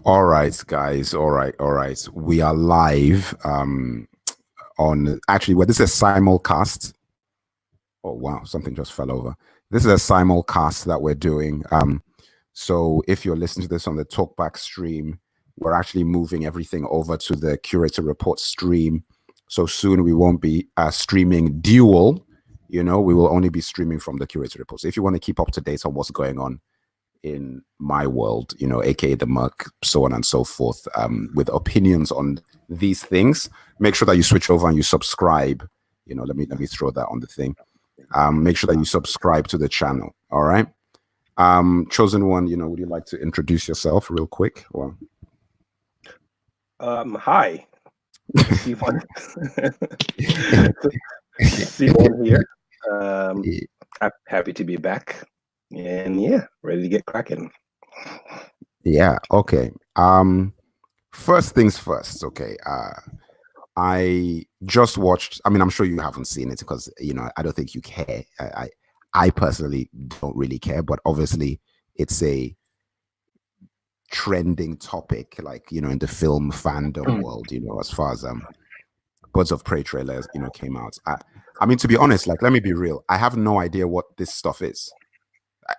All right, guys. All right, all right. We are live on actually well, this is a simulcast. Oh wow, something just fell over. This is a simulcast that we're doing. So if you're listening to this on the Talkback stream, we're actually moving everything over to the Curator Report stream. So soon we won't be streaming dual, we will only be streaming from the Curator Report. So if you want to keep up to date on what's going on in my world, aka the Merc, so on and so forth, with opinions on these things, make sure that you switch over and you subscribe. Let me throw that on the thing. Make sure that you subscribe to the channel. All right. Chosen One, would you like to introduce yourself real quick? Well, hi. C1 here. I'm happy to be back. And ready to get cracking. Yeah, okay. First things first, okay. I just watched, I'm sure you haven't seen it because, I don't think you care. I personally don't really care, but obviously it's a trending topic, like, in the film fandom world, as far as Birds of Prey trailers, came out. To be honest, like, let me be real. I have no idea what this stuff is.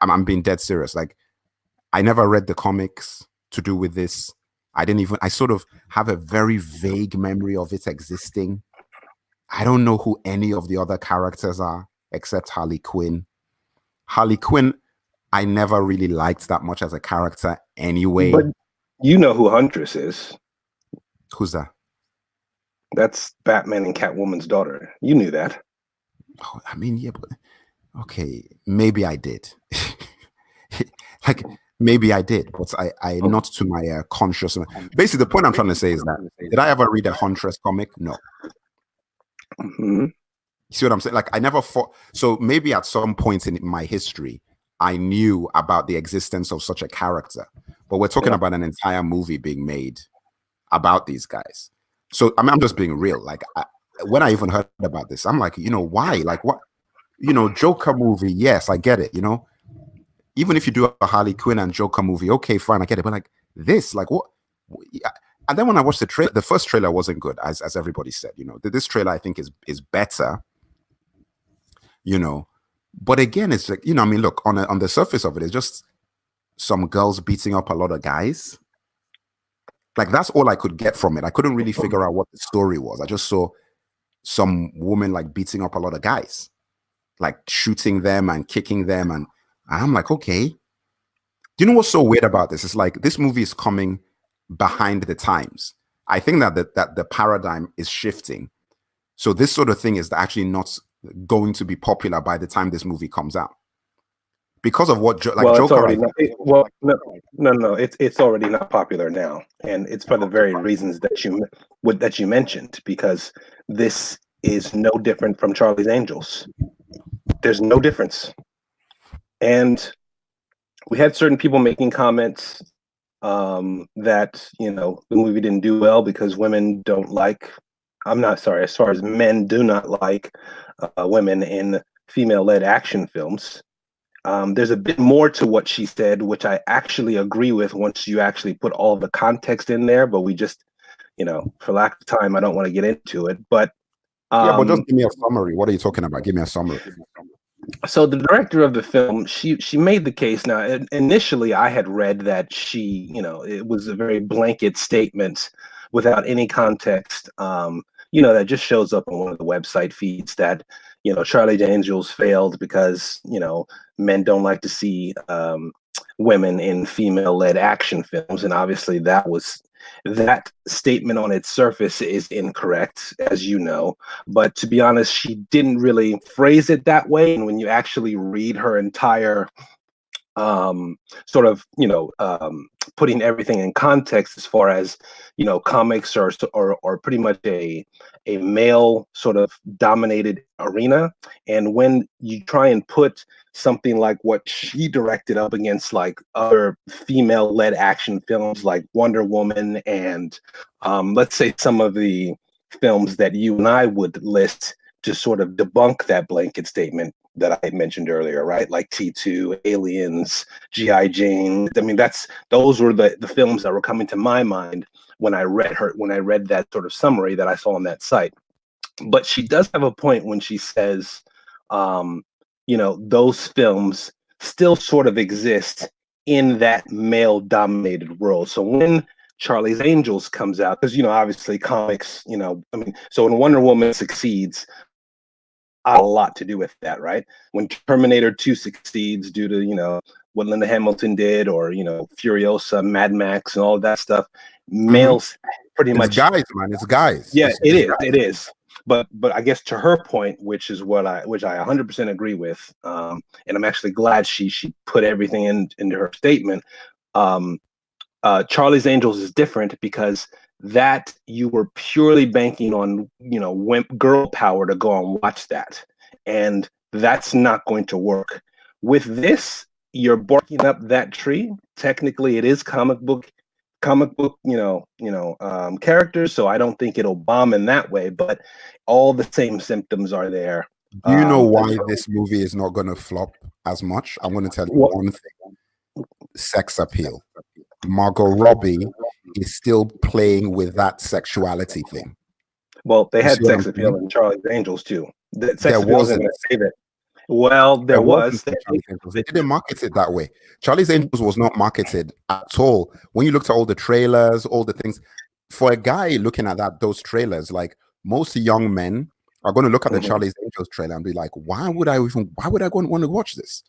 I'm being dead serious. Like, I never read the comics to do with this. I sort of have a very vague memory of it existing. I don't know who any of the other characters are except Harley Quinn. Harley Quinn, I never really liked that much as a character anyway. But you know who Huntress is. Who's that? That's Batman and Catwoman's daughter. You knew that. Oh, yeah, but okay, maybe I did. Like, maybe I did, but I not to my consciousness. Basically, the point I'm trying to say is that, did I ever read a Huntress comic? No. Mm-hmm. See what I'm saying? Like, I never thought. So maybe at some point in my history, I knew about the existence of such a character. But we're talking about an entire movie being made about these guys. So I'm just being real. Like, when I even heard about this, I'm like, why? Like, what? Joker movie, yes, I get it. Even if you do a Harley Quinn and Joker movie, okay, fine, I get it. But like this, like what? And then when I watched the trailer, the first trailer wasn't good, as everybody said. This trailer I think is better. But again, it's like, look, on the surface of it, it's just some girls beating up a lot of guys. Like, that's all I could get from it. I couldn't really figure out what the story was. I just saw some woman like beating up a lot of guys, like shooting them and kicking them, and I'm like, okay. Do you know what's so weird about this? It's like, this movie is coming behind the times. I think that the paradigm is shifting. So this sort of thing is actually not going to be popular by the time this movie comes out, because of what Joker. It's already no. It's already not popular now, and it's for the very reasons that you mentioned. Because this is no different from Charlie's Angels. There's no difference. And we had certain people making comments that, the movie didn't do well because women don't like, as far as men do not like women in female-led action films. There's a bit more to what she said, which I actually agree with once you actually put all the context in there, but we just, for lack of time, I don't want to get into it. But but just give me a summary. What are you talking about? Give me a summary. So the director of the film, she made the case. Now, initially, I had read that it was a very blanket statement without any context. That just shows up on one of the website feeds that, Charlie's Angels failed because, men don't like to see women in female-led action films, and obviously that statement on its surface is incorrect, as you know. But to be honest, she didn't really phrase it that way. And when you actually read her entire putting everything in context, as far as comics are pretty much a male sort of dominated arena, and when you try and put something like what she directed up against like other female-led action films like Wonder Woman and let's say some of the films that you and I would list to sort of debunk that blanket statement, that I mentioned earlier, right? Like T2, Aliens, G.I. Jane. I mean, those were the films that were coming to my mind when I read that sort of summary that I saw on that site. But she does have a point when she says, those films still sort of exist in that male-dominated world. So when Charlie's Angels comes out, because obviously comics, so when Wonder Woman succeeds, a lot to do with that, right? When Terminator 2 succeeds due to what Linda Hamilton did, or Furiosa, Mad Max, and all of that stuff, males pretty much. It's guys, man. It's guys. Yeah, it's is. guys. It is. But I guess to her point, which I 100% agree with, and I'm actually glad she put everything into her statement. Charlie's Angels is different because that you were purely banking on girl power to go and watch that, and that's not going to work. With this, you're barking up that tree. Technically, it is comic book characters, so I don't think it'll bomb in that way, but all the same symptoms are there. Do you know why this movie is not going to flop as much? I'm going to tell you one thing. Sex appeal. Margot Robbie is still playing with that sexuality thing. Well, they had sex appeal in Charlie's Angels too. Sex there appeal wasn't going to save it. Well, there was. They didn't market it that way. Charlie's Angels was not marketed at all. When you looked at all the trailers, all the things, for a guy looking at those trailers, like most young men are going to look at the Charlie's Angels trailer and be like, why would I go and want to watch this?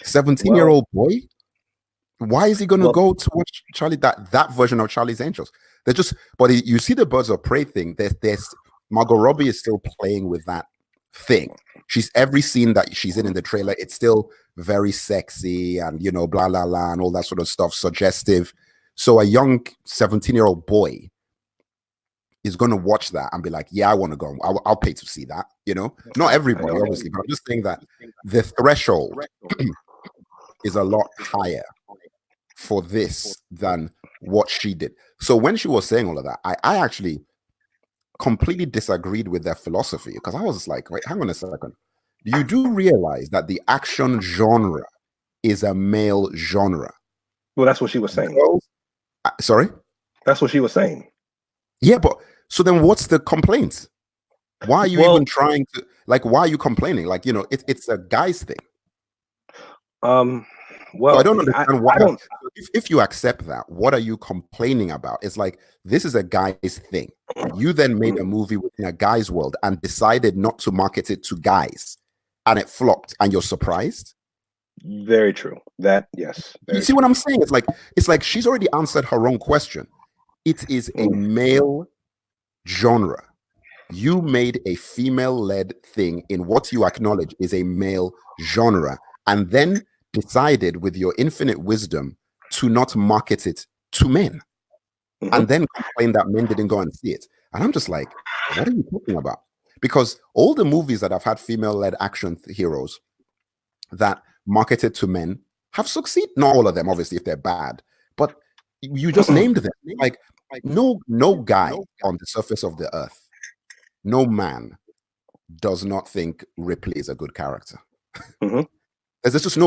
17-year-old boy? Why is he going to go to watch Charlie, that version of Charlie's Angels? They're just, but you see the Birds of Prey thing. There's Margot Robbie is still playing with that thing. Every scene that she's in the trailer, it's still very sexy and blah blah blah and all that sort of stuff, suggestive. So a young 17-year-old boy is going to watch that and be like, yeah, I want to go. I'll pay to see that. Not everybody, obviously, but I'm just saying that the threshold is a lot higher for this than what she did. So when she was saying all of that, I actually completely disagreed with their philosophy, because I was like, wait, hang on a second. You do realize that the action genre is a male genre? Well, that's what she was saying. Sorry? That's what she was saying. Yeah, but so then what's the complaint? Why are you even trying to, why are you complaining? It's a guy's thing. Well, so I don't understand why. If you accept that, what are you complaining about? It's like, this is a guy's thing. You then made a movie within a guy's world and decided not to market it to guys, and it flopped, and you're surprised? Very true. Yes. You see what I'm saying? It's like she's already answered her own question. It is a male genre. You made a female-led thing in what you acknowledge is a male genre, and then decided with your infinite wisdom to not market it to men, and then complain that men didn't go and see it. And I'm just like, what are you talking about? Because all the movies that have had female-led action heroes that marketed to men have succeeded. Not all of them, obviously, if they're bad, but you just named them. Like no guy on the surface of the earth, no man does not think Ripley is a good character. There's just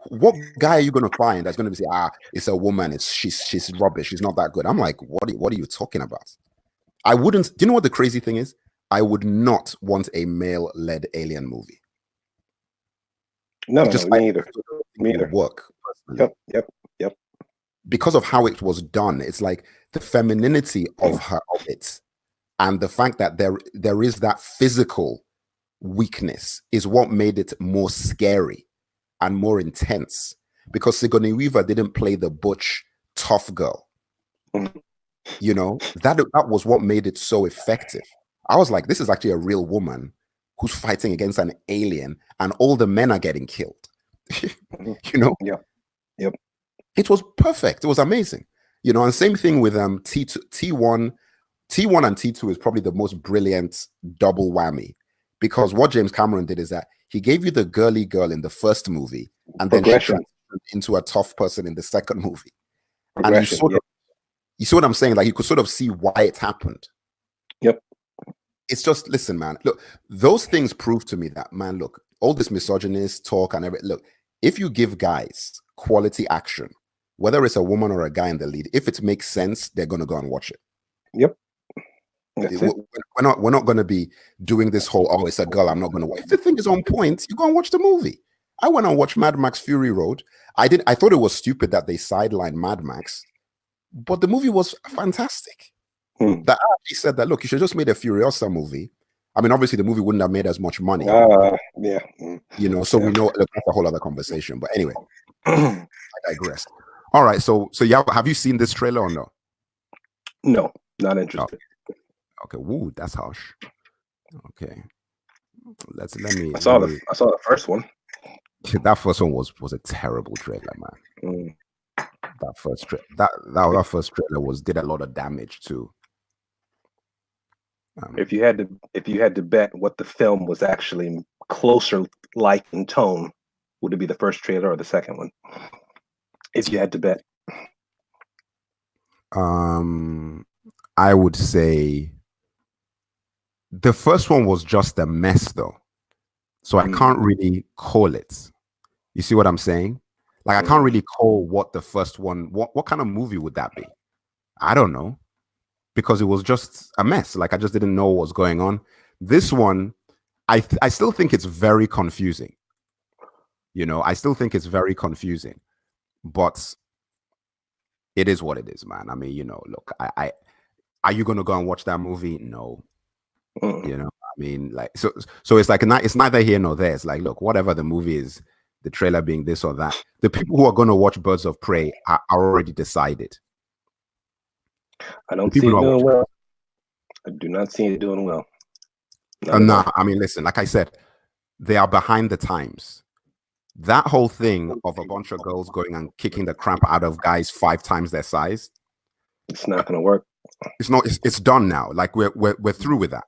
what guy are you going to find that's going to say, it's a woman, she's rubbish, she's not that good? I'm like, what are you talking about? I wouldn't. Do you know what the crazy thing is? I would not want a male-led alien movie. No, me either. Me either. Work. Yep. Because of how it was done, it's like the femininity of it, and the fact that there is that physical weakness is what made it more scary and more intense, because Sigourney Weaver didn't play the butch tough girl. That was what made it so effective. I was like, this is actually a real woman who's fighting against an alien, and all the men are getting killed. Yep. It was perfect. It was amazing. And same thing with T1 and T2 is probably the most brilliant double whammy, because what James Cameron did is that he gave you the girly girl in the first movie, and then she transitioned into a tough person in the second movie. And you see what I'm saying? Like, you could sort of see why it happened. Yep. It's just, listen, man, look, those things prove to me that, man, look, all this misogynist talk and everything. Look, if you give guys quality action, whether it's a woman or a guy in the lead, if it makes sense, they're gonna go and watch it. Yep. That's it. We're not gonna be doing this whole, oh, it's a girl, I'm not gonna watch. If the thing is on point, you go and watch the movie. I went and watched Mad Max Fury Road. I thought it was stupid that they sidelined Mad Max, but the movie was fantastic. That actually said that, look, you should just made a Furiosa movie. I mean, obviously the movie wouldn't have made as much money. Yeah. You know, so we know that's a whole other conversation. But anyway, I digress. All right, so yeah, have you seen this trailer or no? No, not interested. Okay, woo, that's harsh. Okay, let me. I saw the first one. That first one was a terrible trailer, man. That first trailer did a lot of damage too. If you had to bet what the film was actually closer like in tone, would it be the first trailer or the second one? If you had to bet. I would say the first one was just a mess though. So I can't really call it. You see what I'm saying? Like I can't really call what the first one, what kind of movie would that be? I don't know. Because it was just a mess. Like I just didn't know what was going on. This one, I still think it's very confusing. You know, I still think it's very confusing. But it is what it is, man. I mean, you know, look, I are you gonna go and watch that movie? No. You know, I mean, like so it's like it's neither here nor there. It's like, look, whatever the movie is, the trailer being this or that, the people who are gonna watch Birds of Prey are already decided. I don't see it doing well. I do not see it doing well. No, I mean, listen, like I said, they are behind the times. That whole thing of a bunch of girls going and kicking the crap out of guys 5 times their size, it's not going to work. It's not. It's done now. Like we're through with that.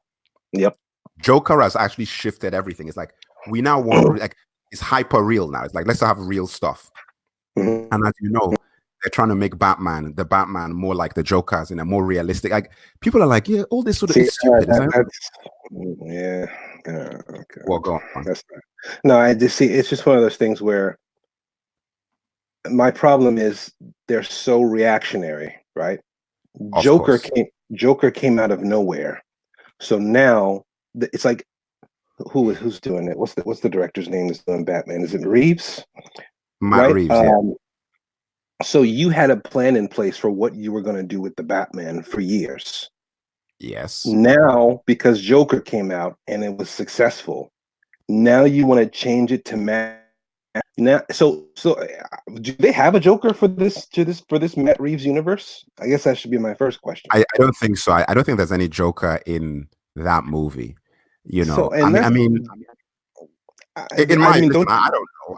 Yep. Joker has actually shifted everything. It's like we now want like it's hyper real now. It's like let's have real stuff. And as you know, they're trying to make the Batman more like the Joker's in a more realistic. Like people are like, yeah, all this sort of is stupid. Okay. Well, go on. No, I just see. It's just one of those things where my problem is they're so reactionary, right? Joker came out of nowhere, so now it's like, who's doing it? What's the director's name that's doing Batman? Is it Reeves? Matt Reeves. Yeah. So you had a plan in place for what you were going to do with the Batman for years. Yes. Now, because Joker came out and it was successful, now you want to change it to Matt. Now, so do they have a Joker for this Matt Reeves universe? I guess that should be my first question. I don't think so. I don't think there's any Joker in that movie. You know, I don't know.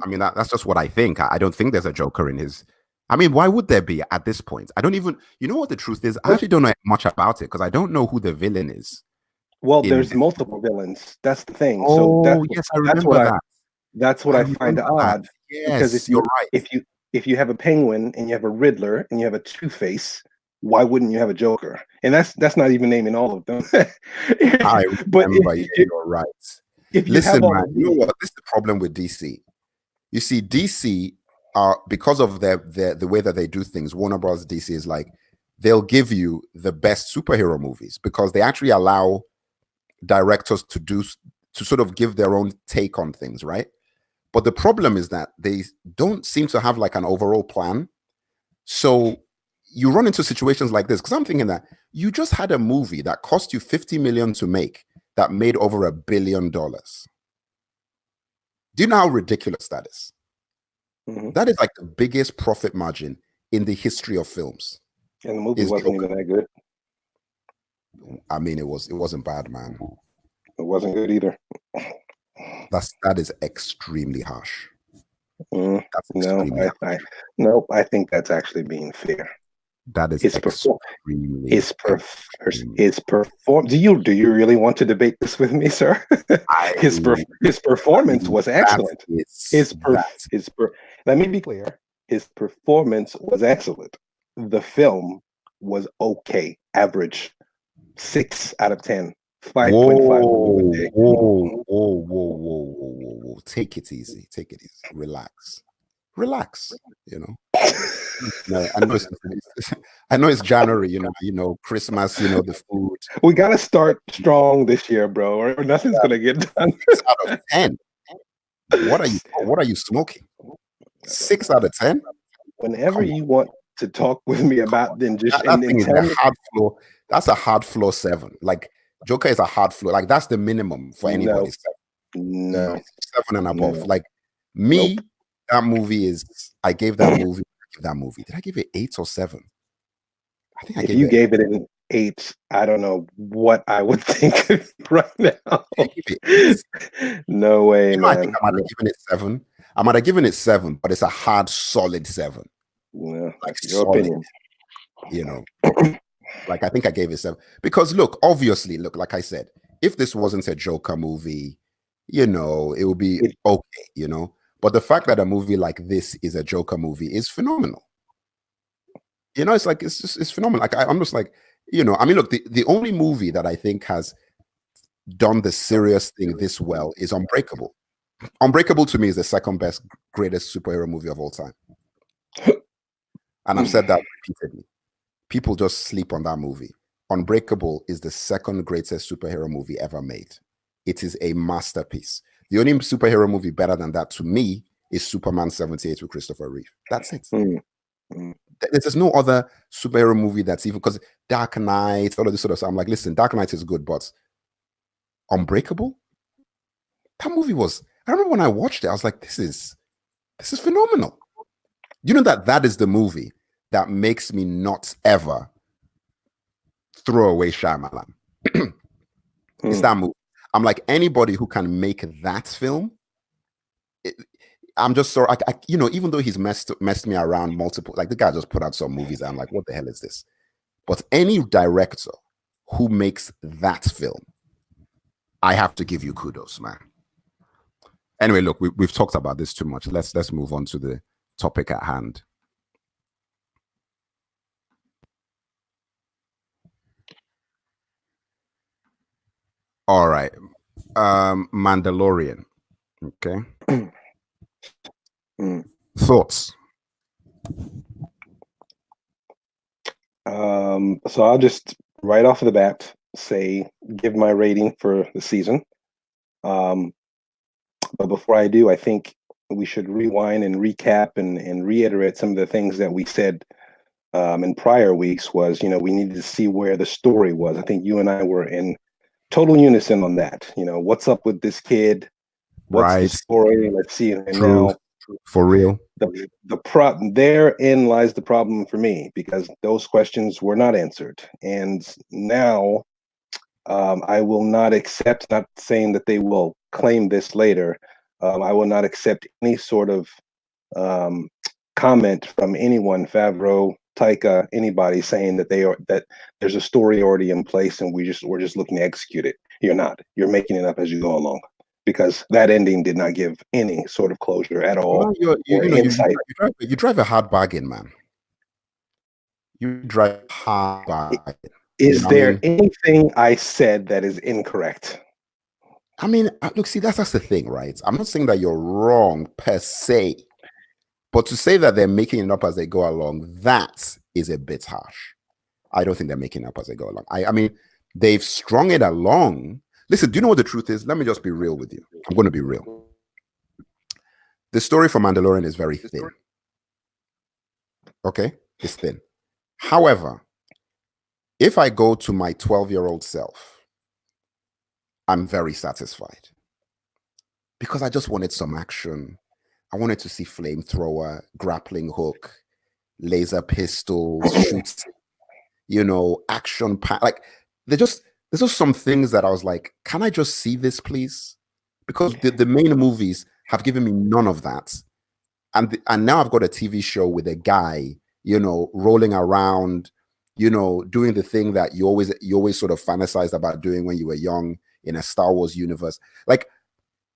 I mean, that's just what I think. I don't think there's a Joker in his. I mean, why would there be at this point? I don't even. You know what the truth is? I actually don't know much about it because I don't know who the villain is. Well, there's multiple villains. That's the thing. Oh, so yes, I remember that. That's what I find odd. Yes, because you're right. If you have a Penguin and you have a Riddler and you have a Two-Face, why wouldn't you have a Joker? And that's not even naming all of them. But you're right. Listen, man, you know what? This is the problem with DC. You see, DC are because of the way that they do things. Warner Bros. DC is like they'll give you the best superhero movies because they actually allow directors to sort of give their own take on things, right? But the problem is that they don't seem to have like an overall plan. So you run into situations like this because I'm thinking that you just had a movie that cost you $50 million to make that made over $1 billion. Do you know how ridiculous that is? That is like the biggest profit margin in the history of films. And the movie wasn't even that good. I mean, it wasn't bad, man. It wasn't good either. That is extremely harsh. I think that's actually being fair. That is his perform. Do you really want to debate this with me, sir? His performance was excellent. Let me be clear. His performance was excellent. The film was okay, average, 6 out of 10 5.5 million a day. Whoa. Take it easy. Relax. You know. No, I know it's January, Christmas, the food. We gotta start strong this year, bro, or nothing's gonna get done. 6 out of 10. What are you smoking? 6 out of 10? Whenever you want to talk with me about, then just that thing is tell a me. hard floor. That's a hard floor 7. Like Joker is a hard floor. Like that's the minimum for anybody. No. 7 and above. No. Like me, that movie is. I gave that movie. Did I give it 8 or 7? I think if you gave it an 8, I don't know what I would think right now. No way, man. I think I might have given it 7. I might have given it 7, but it's a hard, solid 7. Yeah, like your solid, opinion. Like I think I gave it 7 because obviously, like I said, if this wasn't a Joker movie, it would be okay, But the fact that a movie like this is a Joker movie is phenomenal. It's like it's phenomenal. Like I'm just like, I mean, look, the only movie that I think has done the serious thing this well is Unbreakable. Unbreakable to me is the second best, greatest superhero movie of all time. And I've said that repeatedly. People just sleep on that movie. Unbreakable is the second greatest superhero movie ever made. It is a masterpiece. The only superhero movie better than that to me is Superman 78 with Christopher Reeve. That's it. There's no other superhero movie that's even, because Dark Knight, all of this sort of stuff. I'm like, listen, Dark Knight is good, but Unbreakable? That movie was, I remember when I watched it, I was like, this is phenomenal. You know that is the movie that makes me not ever throw away Shyamalan. It's that movie. I'm like, anybody who can make that film, I'm just so even though he's messed me around multiple, like the guy just put out some movies, I'm like, what the hell is this? But any director who makes that film, I have to give you kudos, man. Anyway, look, we've talked about this too much. Let's move on to the topic at hand. All right. Mandalorian. Okay. Thoughts? So I'll just right off the bat give my rating for the season. But before I do, I think we should rewind and recap and reiterate some of the things that we said in prior weeks. Was, we needed to see where the story was. I think you and I were in total unison on that. What's up with this kid? What's the story? Let's see. And now, for real, therein lies the problem for me, because those questions were not answered. And now I will not accept, not saying that they will claim this later, I will not accept any sort of comment from anyone, Favreau, Taika, anybody, saying that that there's a story already in place and we're just looking to execute it. You're not. You're making it up as you go along, because that ending did not give any sort of closure at all. You drive a hard bargain, man. You drive a hard bargain. Is there anything I said that is incorrect? I mean, look, see, that's the thing, right? I'm not saying that you're wrong per se, but to say that they're making it up as they go along, that is a bit harsh. I don't think they're making it up as they go along. I mean, they've strung it along. Listen, do you know what the truth is? Let me just be real with you. I'm going to be real. The story for Mandalorian is very thin. Okay? It's thin. However, if I go to my 12-year-old self, I'm very satisfied, because I just wanted some action. I wanted to see flamethrower, grappling hook, laser pistols, shoots, action pack. Like there's just some things that I was like, can I just see this, please? Because the main movies have given me none of that. And now I've got a TV show with a guy, rolling around, doing the thing that you always sort of fantasized about doing when you were young in a Star Wars universe. Like,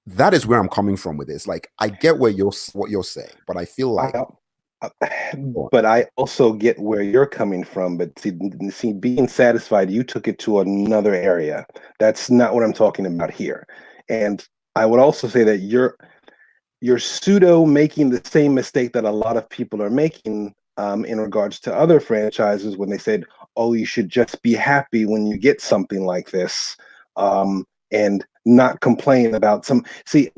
that is where I'm coming from with this. Like, I get what you're saying, but I feel like But I also get where you're coming from. But see, being satisfied, you took it to another area. That's not what I'm talking about here. And I would also say that you're pseudo making the same mistake that a lot of people are making in regards to other franchises when they said, "Oh, you should just be happy when you get something like this, and not complain about some." See,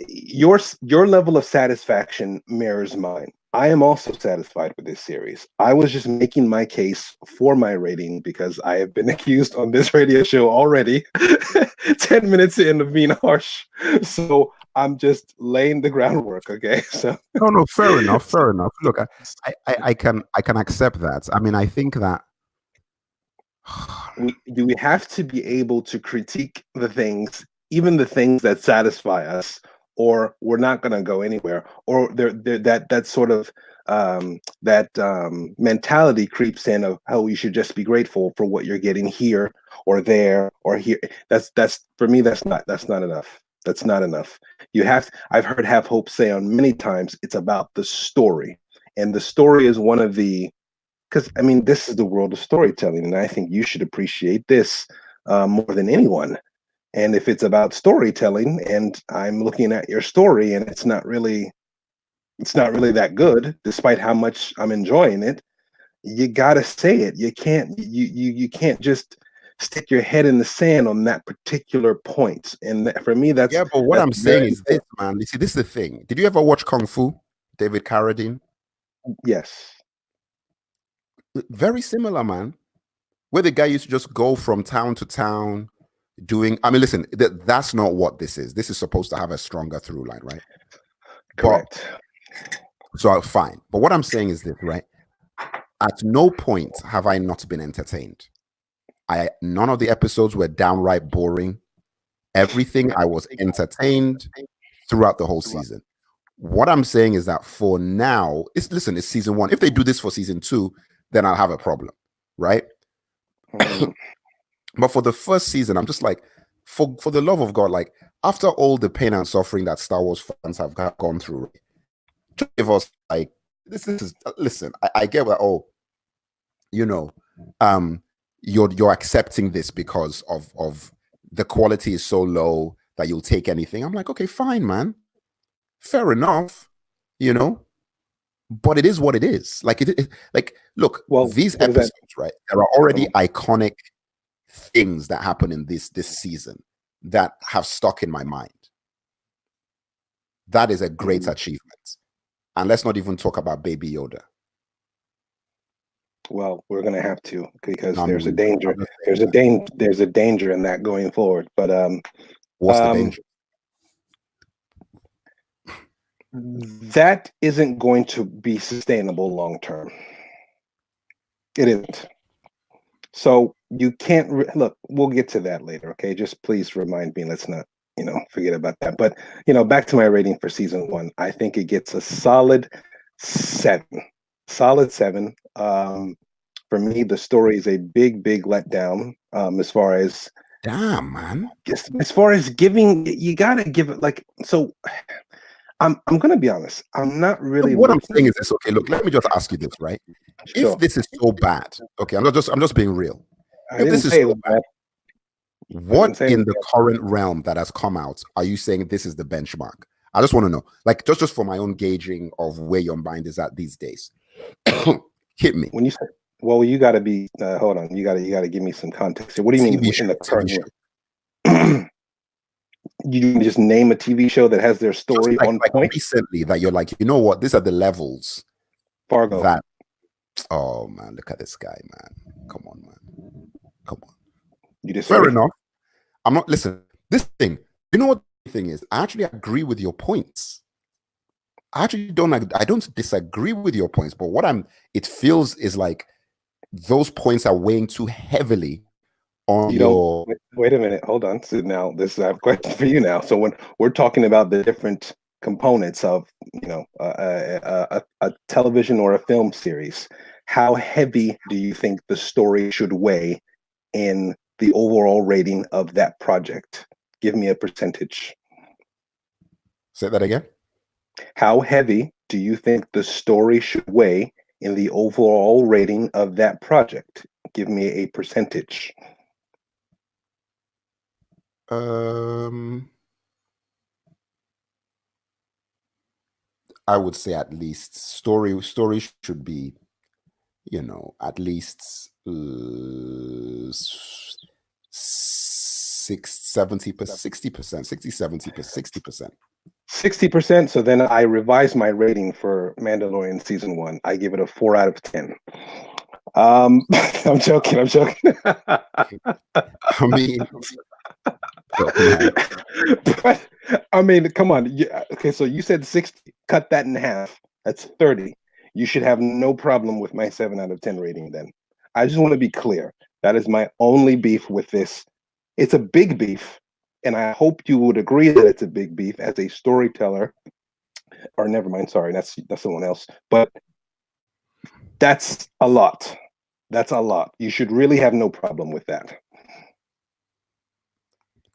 your level of satisfaction mirrors mine. I am also satisfied with this series. I was just making my case for my rating because I have been accused on this radio show already 10 minutes in of being harsh. So I'm just laying the groundwork, okay? So No, fair enough, fair enough. Look, I can accept that. I mean, I think that we have to be able to critique the things, even the things that satisfy us, or we're not going to go anywhere. Or that sort of mentality creeps in of how you should just be grateful for what you're getting here or there or here. That's for me. That's not enough. That's not enough. I've heard Have Hope say on many times it's about the story, and the story is one of the because I mean, this is the world of storytelling, and I think you should appreciate this more than anyone. And if it's about storytelling, and I'm looking at your story, and it's not really that good, despite how much I'm enjoying it, you gotta say it. You can't just stick your head in the sand on that particular point. And for me, yeah, but what that's I'm saying very is this, man. You see, this is the thing. Did you ever watch Kung Fu, David Carradine? yes. Very similar, man. Where the guy used to just go from town to town doing. I mean, listen, that's not what this is. This is supposed to have a stronger through line, right? But Correct. so fine. But what I'm saying is this, right? At no point have I not been entertained. None of the episodes were downright boring. Everything I was entertained throughout the whole season. What I'm saying is that for now, it's season one. If they do this for season two, then I'll have a problem, right? But for the first season, I'm just like, for the love of God, like after all the pain and suffering that Star Wars fans have gone through, just give us like this is listen. I get that. Oh, you know, you're accepting this because of the quality is so low that you'll take anything. I'm like, okay, fine, man, fair enough, you know. But it is what it is. Like like look, Well, these what is that? episodes, right? There are already iconic things that happen in this season that have stuck in my mind. That is a great achievement. And let's not even talk about Baby Yoda. Well, we're gonna have to because I there's a mean, danger. There's a danger in that going forward. But what's the danger? that isn't going to be sustainable long term. It isn't. So you can't look. We'll get to that later. Okay, just please remind me. Let's not, forget about that. But back to my rating for season one. I think it gets a solid 7. Solid 7. For me, the story is a big, big letdown. As far as damn, man. as far as giving, you gotta give it like so. I'm gonna be honest. I'm not really. What I'm saying is this. Okay, look. Let me just ask you this, right? Sure. If this is so bad, okay, I'm just being real. I If this didn't is say it so was bad, bad. what in the current realm that has come out are you saying this is the benchmark? I just want to know, like, just for my own gauging of where your mind is at these days. Hit me. When you say, well, you got to be. Hold on. You got to give me some context here. What do you mean in the current? You just name a TV show that has their story on point recently that you're like, you know what? These are the levels. Fargo. That. Oh man, look at this guy, man. Come on, man. Come on. You disagree? Fair enough. I'm not. Listen. This thing. You know what the thing is? I actually agree with your points. I actually don't. I don't disagree with your points, but it feels is like those points are weighing too heavily on your. Wait a minute. Hold on. So now I have a question for you now. So when we're talking about the different components of a television or a film series, how heavy do you think the story should weigh in the overall rating of that project? Give me a percentage. Say that again. How heavy do you think the story should weigh in the overall rating of that project? Give me a percentage. I would say at least story should be, at least 70%, 60%, 60, 70%, 60%. 60%. So then I revised my rating for Mandalorian season 1. I give it a 4 out of 10. I'm joking. I mean, look, man. But I mean, come on. Okay, so you said 60. Cut that in half. That's 30. You should have no problem with my 7 out of 10 rating then. I just want to be clear. That is my only beef with this. It's a big beef, and I hope you would agree that it's a big beef as a storyteller. Or never mind, sorry, that's someone else. But that's a lot. That's a lot. You should really have no problem with that.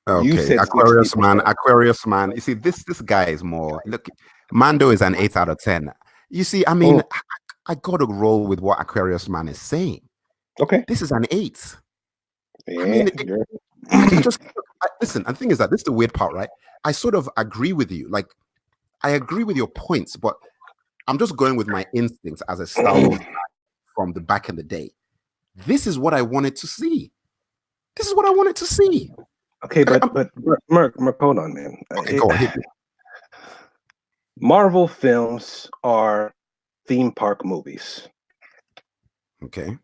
Okay, Aquarius man. You see, this guy is more. Look, Mando is an 8 out of 10. You see, I mean, I got to roll with what Aquarius man is saying. Okay, this is an 8. Yeah, I mean, I can just listen. And the thing is that this is the weird part, right? I sort of agree with you. Like, I agree with your points, but I'm just going with my instincts as a Star Wars guy from the back in the day. This is what I wanted to see. Okay, but Merc, hold on, man. Okay, go ahead. Marvel films are theme park movies. Okay.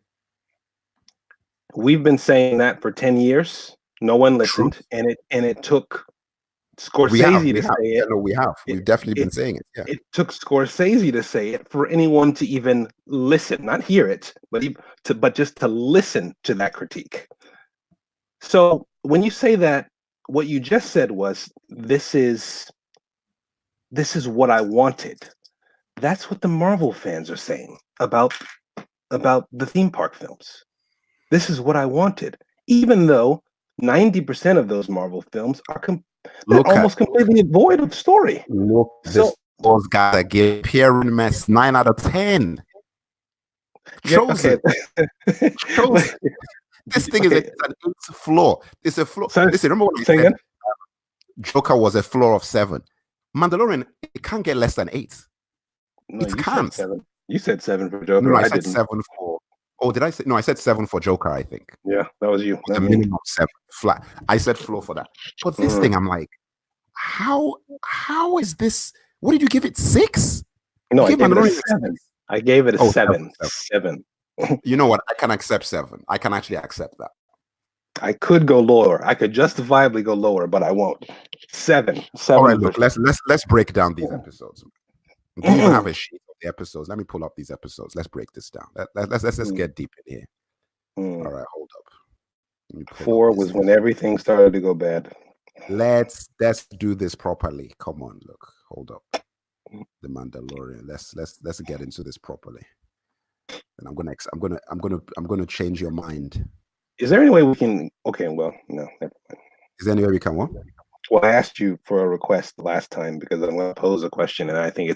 We've been saying that for 10 years. No one listened, and it took Scorsese to say it. Yeah, no, we have. We've definitely been saying it. Yeah. It took Scorsese to say it for anyone to even listen, not hear it, but just to listen to that critique. So when you say that, what you just said was this is what I wanted. That's what the Marvel fans are saying about the theme park films. This is what I wanted, even though 90% of those Marvel films are almost completely void of story. Look, those guys that give Pierre and Mess 9 out of 10. Chosen. Yeah, okay. Chosen. This thing is an 8 floor. It's a floor. Listen, remember what I said? Joker was a floor of 7. Mandalorian, it can't get less than 8. No, it can't. You said 7 for Joker. No, I said 7 for. Oh, did I say? No, I said 7 for Joker, I think. Yeah, that was you. The minimum 7 flat. I said floor for that. But this thing, I'm like, how is this? What did you give it? 6? No, I gave it a 7. I gave it a 7. 7. You know what? I can accept 7. I can actually accept that. I could go lower. I could justifiably go lower, but I won't. 7. All right, look, let's break down these episodes. Do you even have a sheet of the episodes? Let me pull up these episodes. Let's break this down. Let's get deep in here. All right, hold up. 4 was when everything started to go bad. Let's do this properly. Come on, look. Hold up. The Mandalorian. Let's get into this properly. And I'm gonna change your mind. Is there any way we can? Okay, well, no. Never mind. Is there any way we can what? Well, I asked you for a request last time because I'm going to pose a question, and I think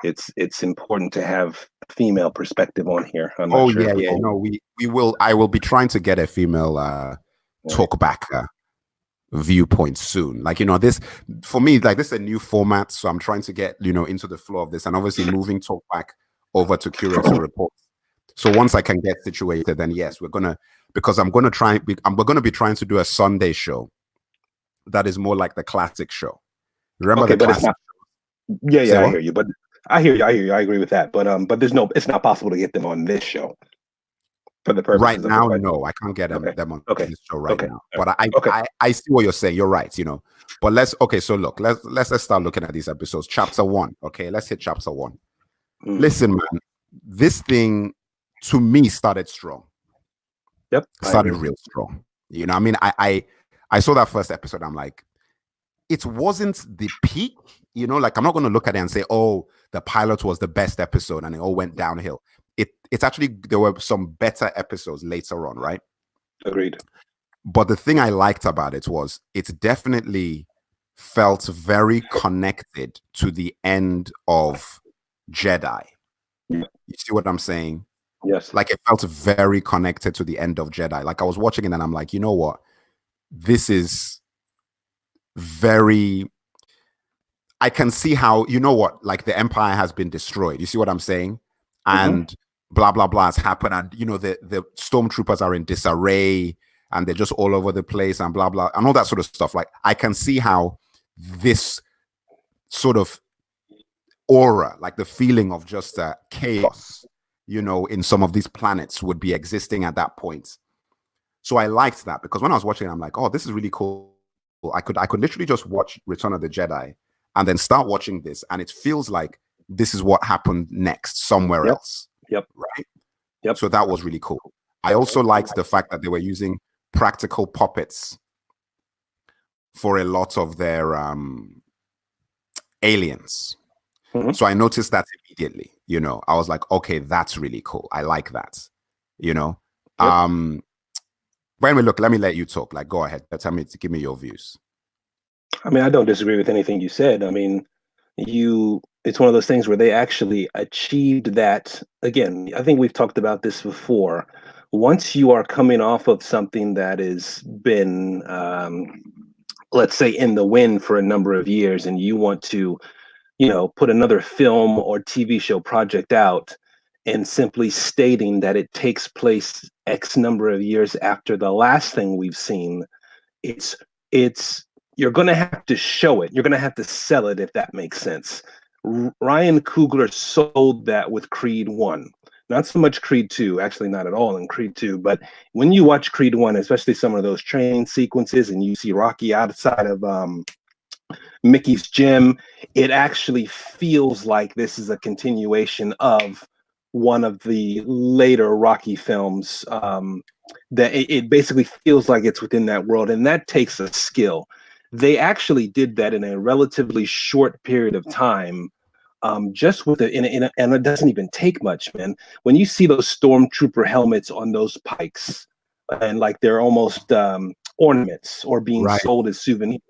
it's important to have a female perspective on here. I'm not sure. Yeah. No, we will. I will be trying to get a female talk back viewpoint soon. Like, this for me, like, this is a new format, so I'm trying to get into the flow of this, and obviously moving talk back over to curator reports. So once I can get situated, then yes, we're gonna be trying to do a Sunday show that is more like the classic show. Remember the classic? Yeah, I hear you. But I hear you. I agree with that. But it's not possible to get them on this show for the purpose. Right now, no, I can't get them on this show right now. But I see what you're saying. You're right. But let's start looking at these episodes. Chapter 1. Okay, let's hit chapter 1. Listen, man, this thing to me started strong. Yep, started real strong. I mean, I saw that first episode. I'm like, it wasn't the peak. Like, I'm not going to look at it and say, oh, the pilot was the best episode and it all went downhill. It's actually, there were some better episodes later on, right? Agreed. But the thing I liked about it was it definitely felt very connected to the end of Jedi. Yeah. You see what I'm saying? Yes. Like it felt very connected to the end of Jedi. Like I was watching it and I'm like, you know what? This is very, I can see how, you know what, like the Empire has been destroyed. You see what I'm saying? And blah, blah, blah has happened. And, you know, the stormtroopers are in disarray and they're just all over the place and blah, blah, and all that sort of stuff. Like I can see how this sort of aura, like the feeling of just chaos, you know, in some of these planets would be existing at that point. So I liked that because when I was watching, I'm like, oh, this is really cool. I could literally just watch Return of the Jedi and then start watching this, and it feels like this is what happened next somewhere else. Yep. Right. Yep. So that was really cool. I also liked the fact that they were using practical puppets for a lot of their aliens. So I noticed that immediately, you know, I was like, okay, that's really cool. I like that, you know. Yep. When we look, let me let you talk. Like, go ahead. Tell me, give me your views. I mean, I don't disagree with anything you said. I mean, it's one of those things where they actually achieved that. Again, I think we've talked about this before. Once you are coming off of something that has been, let's say, in the wind for a number of years, and you want to, you know, put another film or TV show project out, and simply stating that it takes place X number of years after the last thing we've seen, it's you're going to have to show it. You're going to have to sell it, if that makes sense. Ryan Coogler sold that with Creed 1. Not so much Creed 2, actually not at all in Creed 2, but when you watch Creed 1, especially some of those training sequences and you see Rocky outside of Mickey's gym, it actually feels like this is a continuation of one of the later Rocky films. That it basically feels like it's within that world, and that takes a skill. They actually did that in a relatively short period of time, just with it, and it doesn't even take much, man. When you see those stormtrooper helmets on those pikes, and like they're almost ornaments or being sold as souvenirs,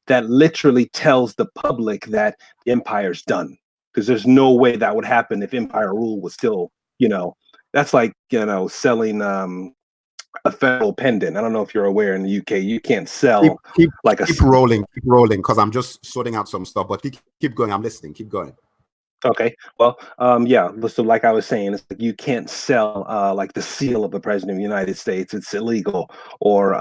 that literally tells the public that the Empire's done. Because there's no way that would happen if Empire rule was still, you know, that's like, you know, selling a federal pendant. I don't know if you're aware, in the UK, you can't sell keep rolling, because I'm just sorting out some stuff. But keep going. I'm listening. Keep going. Okay. Well, yeah. So, like I was saying, it's like you can't sell like the seal of the president of the United States. It's illegal, or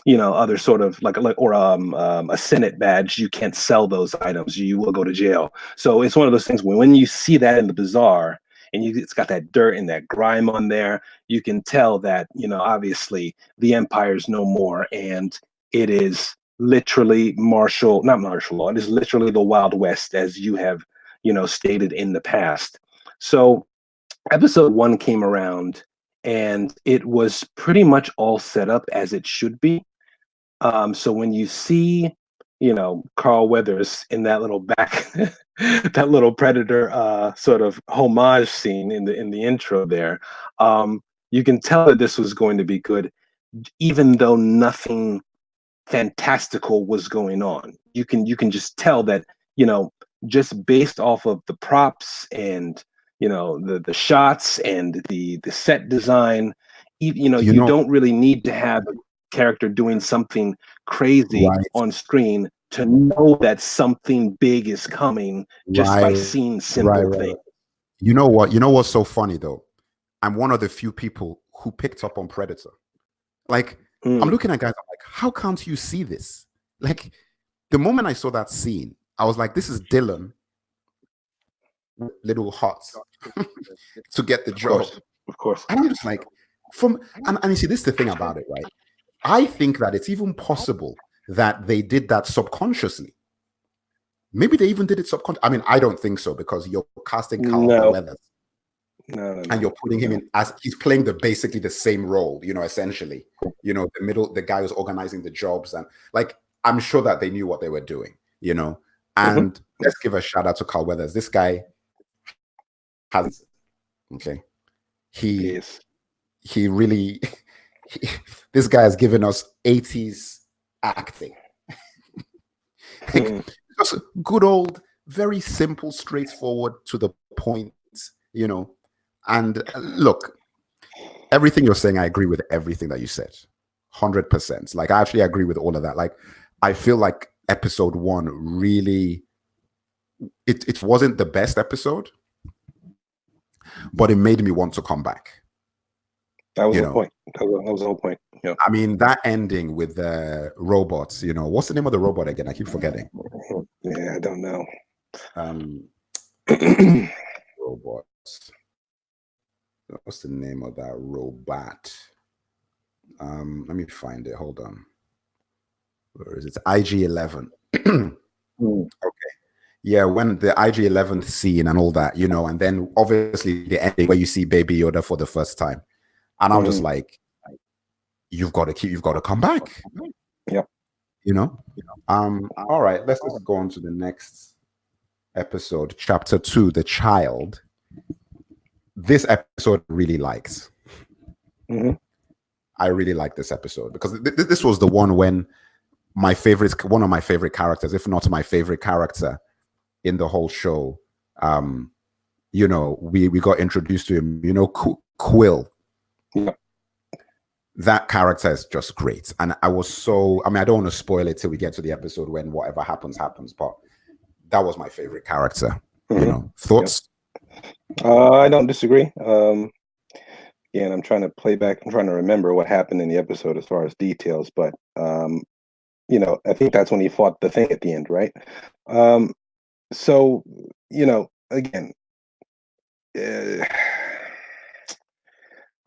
you know, other sort of like or a Senate badge. You can't sell those items. You will go to jail. So it's one of those things when you see that in the bazaar, and it's got that dirt and that grime on there, you can tell that, you know, obviously the Empire's no more, and it is literally not martial law. It is literally the Wild West, as you have, you know, stated in the past. So episode 1 came around, and it was pretty much all set up as it should be. So when you see, you know, Carl Weathers in that little that little Predator sort of homage scene in the intro there, you can tell that this was going to be good, even though nothing fantastical was going on. You can just tell that, you know, just based off of the props and, you know, the shots and the set design, you know, you don't really need to have a character doing something crazy on screen to know that something big is coming just by seeing simple things. You know what? You know what's so funny though? I'm one of the few people who picked up on Predator. Like, I'm looking at guys, I'm like, how can't you see this? Like, the moment I saw that scene, I was like, this is Dylan with little hearts to get the job. Of course. And I'm just like, and you see, this is the thing about it, right? I think that it's even possible that they did that subconsciously. Maybe they even did it subconsciously. I mean, I don't think so, because you're casting Carl Weathers. No. And you're putting him in as he's playing basically the same role, you know, essentially, you know, the guy who's organizing the jobs, and like, I'm sure that they knew what they were doing, you know. And let's give a shout out to Carl Weathers. This guy has, okay, he really, this guy has given us 80s acting. Just good old, very simple, straightforward, to the point, and look, everything you're saying, I agree with everything that you said, 100%. Like, I actually agree with all of that. Like, I feel like episode 1 really, it wasn't the best episode, but it made me want to come back. That was the point. That was the whole point. Yeah. I mean, that ending with the robots, what's the name of the robot again? I keep forgetting. Yeah, I don't know. Robots. What's the name of that robot? Let me find it. Hold on. Where is it? It's IG-11. Okay. Yeah, when the IG-11 scene and all that, and then obviously the ending where you see Baby Yoda for the first time. And I was just like, you've got to come back. Yep. All right, let's just go on to the next episode, chapter 2, The Child. This episode really liked. I really like this episode because this was the one when one of my favorite characters, if not my favorite character in the whole show, we got introduced to him, Quill. Yeah. That character is just great. And I don't want to spoil it till we get to the episode when whatever happens, but that was my favorite character. Thoughts? I don't disagree. Again, I'm trying to remember what happened in the episode as far as details, but I think that's when he fought the thing at the end, right? So, again,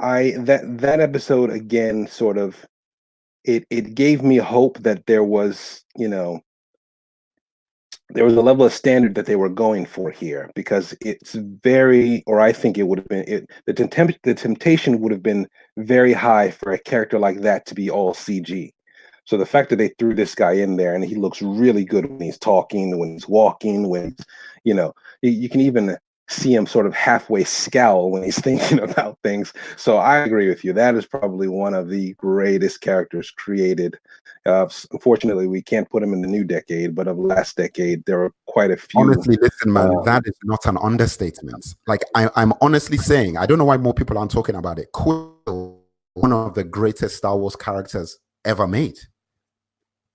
that episode again sort of it gave me hope that there was a level of standard that they were going for here, because it's I think it would have been the temptation would have been very high for a character like that to be all CG. So the fact that they threw this guy in there and he looks really good when he's talking, when he's walking, when you can even see him sort of halfway scowl when he's thinking about things. So I agree with you. That is probably one of the greatest characters created. Unfortunately, we can't put him in the new decade, but of last decade, there are quite a few. Honestly, listen, man, that is not an understatement. Like, I'm honestly saying, I don't know why more people aren't talking about it. Quill, one of the greatest Star Wars characters ever made.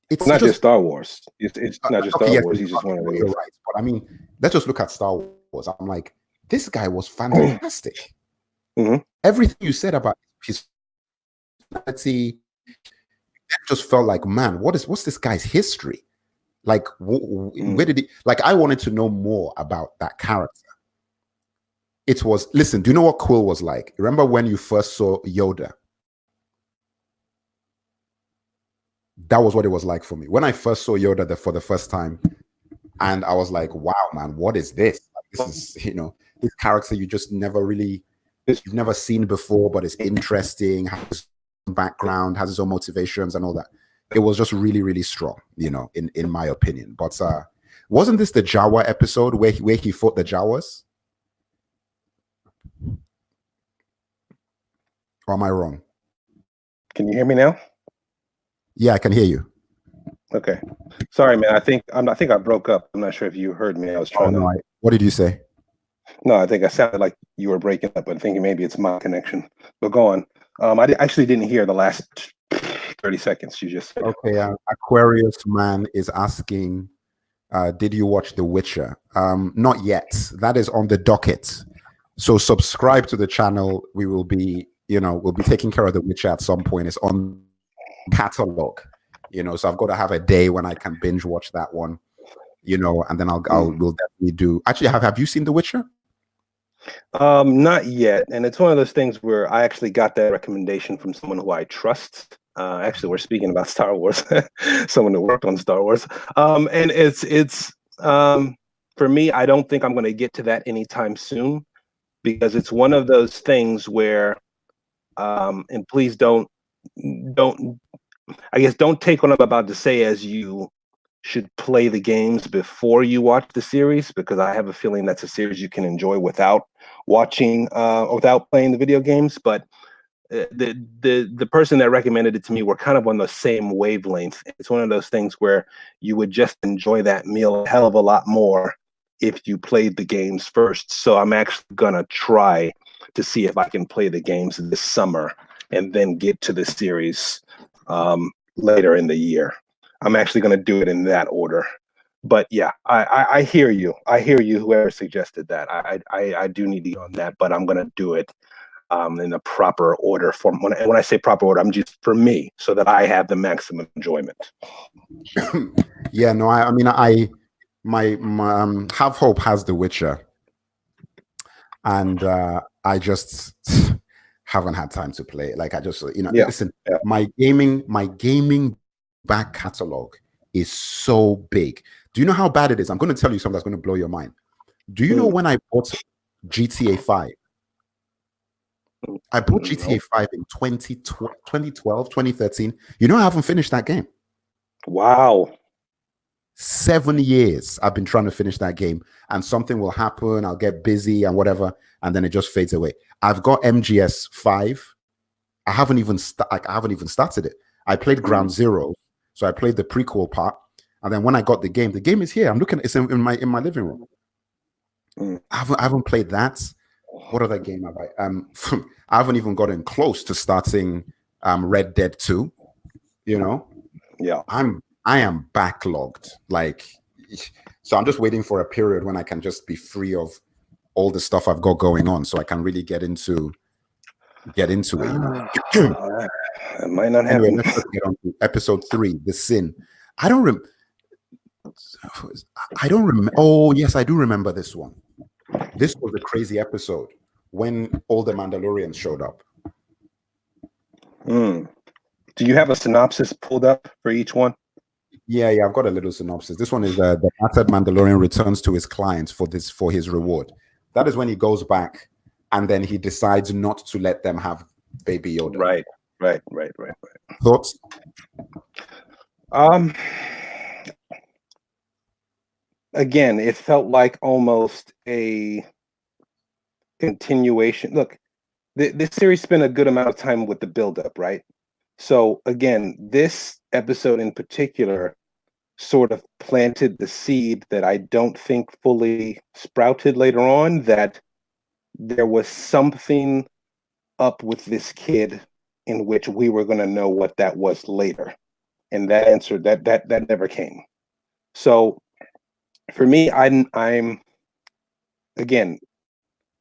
It's not just Star Wars. It's not just Star Wars. He's just one of the. You're right, but I mean, let's just look at Star Wars. I'm like, this guy was fantastic. Everything you said about his personality, it just felt like, man, what's this guy's history? Like, where did he? Like, I wanted to know more about that character. Listen, do you know what Quill was like? Remember when you first saw Yoda? That was what it was like for me when I first saw Yoda for the first time, and I was like, "Wow, man, what is this? Like, this is this character you've never seen before, but it's interesting. Has his own background, has his own motivations, and all that." It was just really, really strong, in my opinion. But wasn't this the Jawa episode where he fought the Jawas? Or am I wrong? Can you hear me now? Yeah, I can hear you. Okay. Sorry, man. I think I broke up. I'm not sure if you heard me. I was trying to. What did you say? No, I think I sounded like you were breaking up, but thinking maybe it's my connection. But go on. I actually didn't hear the last 30 seconds you just said. Okay. Aquarius Man is asking, did you watch The Witcher? Not yet. That is on the docket. So subscribe to the channel. We will be, we'll be taking care of The Witcher at some point. It's on catalog, so I've got to have a day when I can binge watch that one, and then we'll definitely do. Actually, have you seen The Witcher? Not yet, and it's one of those things where I actually got that recommendation from someone who I trust. Actually, we're speaking about Star Wars, someone who worked on Star Wars, and it's for me, I don't think I'm going to get to that anytime soon, because it's one of those things where, and please don't take what I'm about to say as you should play the games before you watch the series, because I have a feeling that's a series you can enjoy without watching, without playing the video games. But the person that recommended it to me were kind of on the same wavelength. It's one of those things where you would just enjoy that meal a hell of a lot more if you played the games first. So I'm actually gonna try to see if I can play the games this summer and then get to the series later in the year. I'm actually gonna do it in that order. But yeah, I hear you. I hear you. Whoever suggested that, I do need to go on that, but I'm gonna do it in a proper order. When I say proper order, I'm just for me, so that I have the maximum enjoyment. Yeah, no, I mean, my Have Hope has The Witcher, and I just haven't had time to play it. Like, I just, Yeah, listen, yeah. my gaming back catalog is so big. Do you know how bad it is? I'm going to tell you something that's going to blow your mind. Do you know when I bought GTA 5? I bought GTA 5 in 2012, 2013. You know, I haven't finished that game. Wow. 7 years I've been trying to finish that game, and something will happen. I'll get busy and whatever, and then it just fades away. I've got MGS 5. I haven't even started it. I played Ground Zero, so I played the prequel part, and then when I got the game is here. I'm looking. It's in my living room. I haven't played that. What other game have I? I haven't even gotten close to starting Red Dead 2. Yeah. I am backlogged. Like, so I'm just waiting for a period when I can just be free of all the stuff I've got going on, so I can really get into it. It might not happen. Anyway, let's just get on to episode 3, The Sin. I don't remember. Oh, yes, I do remember this one. This was a crazy episode when all the Mandalorians showed up. Do you have a synopsis pulled up for each one? Yeah, I've got a little synopsis. This one is the battered Mandalorian returns to his clients for his reward. That is when he goes back, and then he decides not to let them have Baby Yoda. Right. Thoughts? Again, it felt like almost a continuation. Look, this series spent a good amount of time with the buildup, right? So again, this episode in particular sort of planted the seed that I don't think fully sprouted later on, that there was something up with this kid in which we were going to know what that was later. And that answer that never came. So for me, I'm again,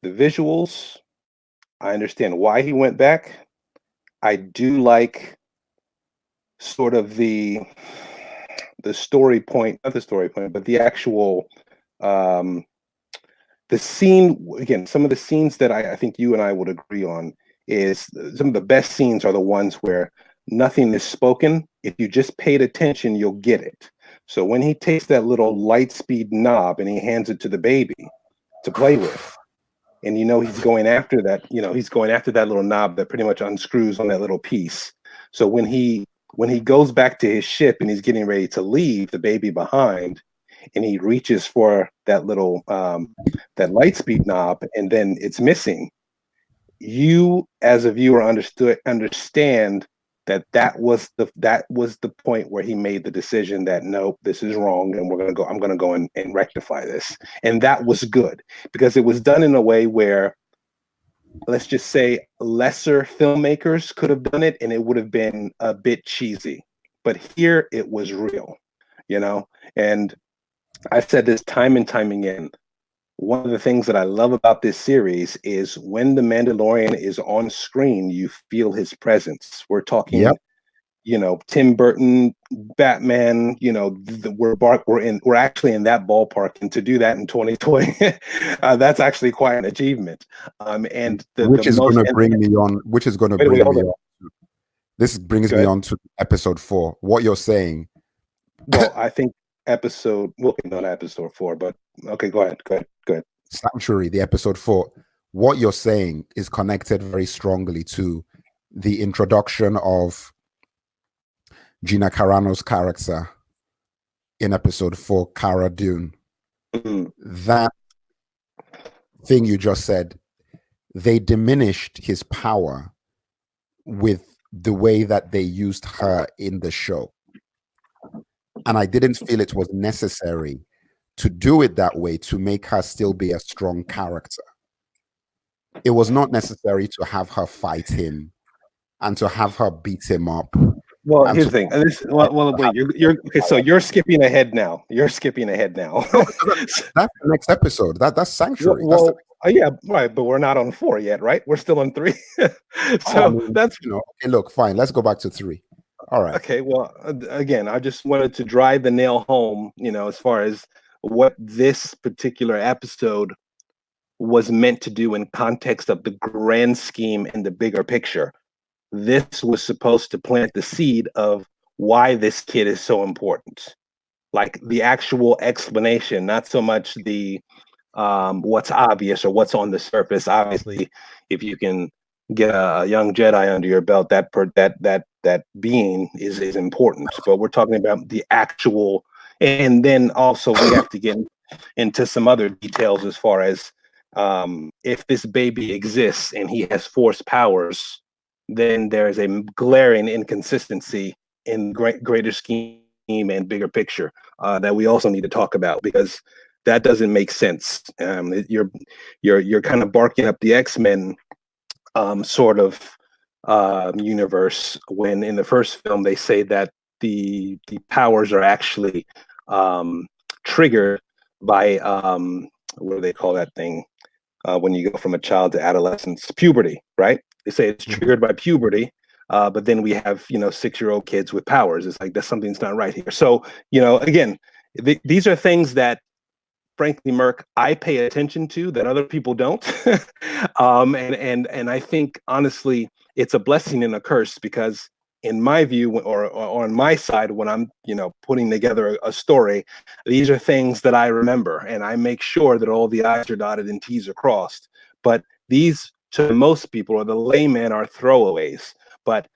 the visuals, I understand why he went back. I do like sort of the story point, not the story point, but the actual the scene. Again, some of the scenes that I think you and I would agree on is some of the best scenes are the ones where nothing is spoken. If you just paid attention, you'll get it. So when he takes that little light speed knob and he hands it to the baby to play with, and he's going after that, he's going after that little knob that pretty much unscrews on that little piece. So when he goes back to his ship and he's getting ready to leave the baby behind, and he reaches for that little that light speed knob, and then it's missing, you as a viewer understand that was the point where he made the decision that nope, this is wrong, and I'm gonna go and rectify this. And that was good, because it was done in a way where, let's just say, lesser filmmakers could have done it and it would have been a bit cheesy. But here it was real, and I've said this time and time again. One of the things that I love about this series is when the Mandalorian is on screen, you feel his presence. We're talking, Tim Burton, Batman. We're actually in that ballpark, and to do that in 2020, that's actually quite an achievement. And which is going to bring me on. This brings me on to episode 4. What you're saying? Well, I think not episode 4, but okay, go ahead. Sanctuary, the episode 4. What you're saying is connected very strongly to the introduction of Gina Carano's character in episode 4, Cara Dune. That thing you just said, they diminished his power with the way that they used her in the show. And I didn't feel it was necessary to do it that way to make her still be a strong character. It was not necessary to have her fight him and to have her beat him up. Well, here's the thing. And this, well, wait. You're okay. So you're skipping ahead now. You're skipping ahead now. That's the next episode. That's Sanctuary. Well, yeah, right. But we're not on 4 yet, right? We're still on 3. That's okay. Look, fine. Let's go back to 3. All right. Okay. Well, again, I just wanted to drive the nail home. As far as what this particular episode was meant to do in context of the grand scheme and the bigger picture. This was supposed to plant the seed of why this kid is so important, like the actual explanation, not so much the what's obvious or what's on the surface. Obviously, if you can get a young Jedi under your belt, that being is important. But we're talking about the actual, and then also we have to get into some other details as far as if this baby exists and he has Force powers, then there's a glaring inconsistency in greater scheme and bigger picture that we also need to talk about, because that doesn't make sense. You're kind of barking up the X-Men sort of universe when in the first film they say that the powers are actually triggered by what do they call that thing when you go from a child to adolescence? Puberty, right? They say it's triggered by puberty, but then we have 6-year-old kids with powers. It's like that's something's not right here. So again, these are things that, frankly, Merc, I pay attention to that other people don't. And I think honestly, it's a blessing and a curse, because in my view, or on my side, when I'm putting together a story, these are things that I remember, and I make sure that all the I's are dotted and T's are crossed. But these, to most people or the layman, are throwaways. But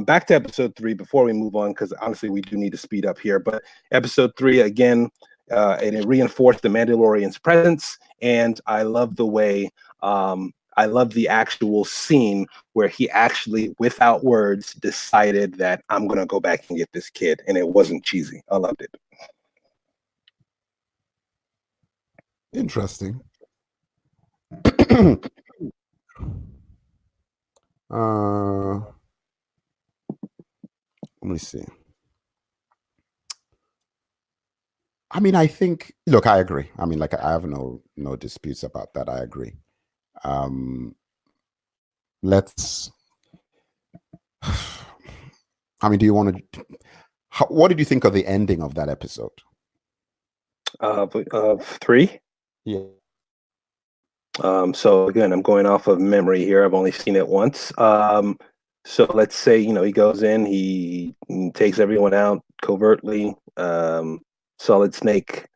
back to episode 3 before we move on, because honestly, we do need to speed up here. But episode 3, again, and it reinforced the Mandalorian's presence, and I love the way I love the actual scene where he actually, without words, decided that I'm gonna go back and get this kid, and it wasn't cheesy. I loved it. Interesting. Let me see. I mean, I think, look, I agree. I mean, like, I have no disputes about that. I agree. Let's, I mean, do you want to, what did you think of the ending of that episode? Of 3? Yeah. So again, I'm going off of memory here. I've only seen it once. So let's say, he goes in, he takes everyone out covertly. Solid Snake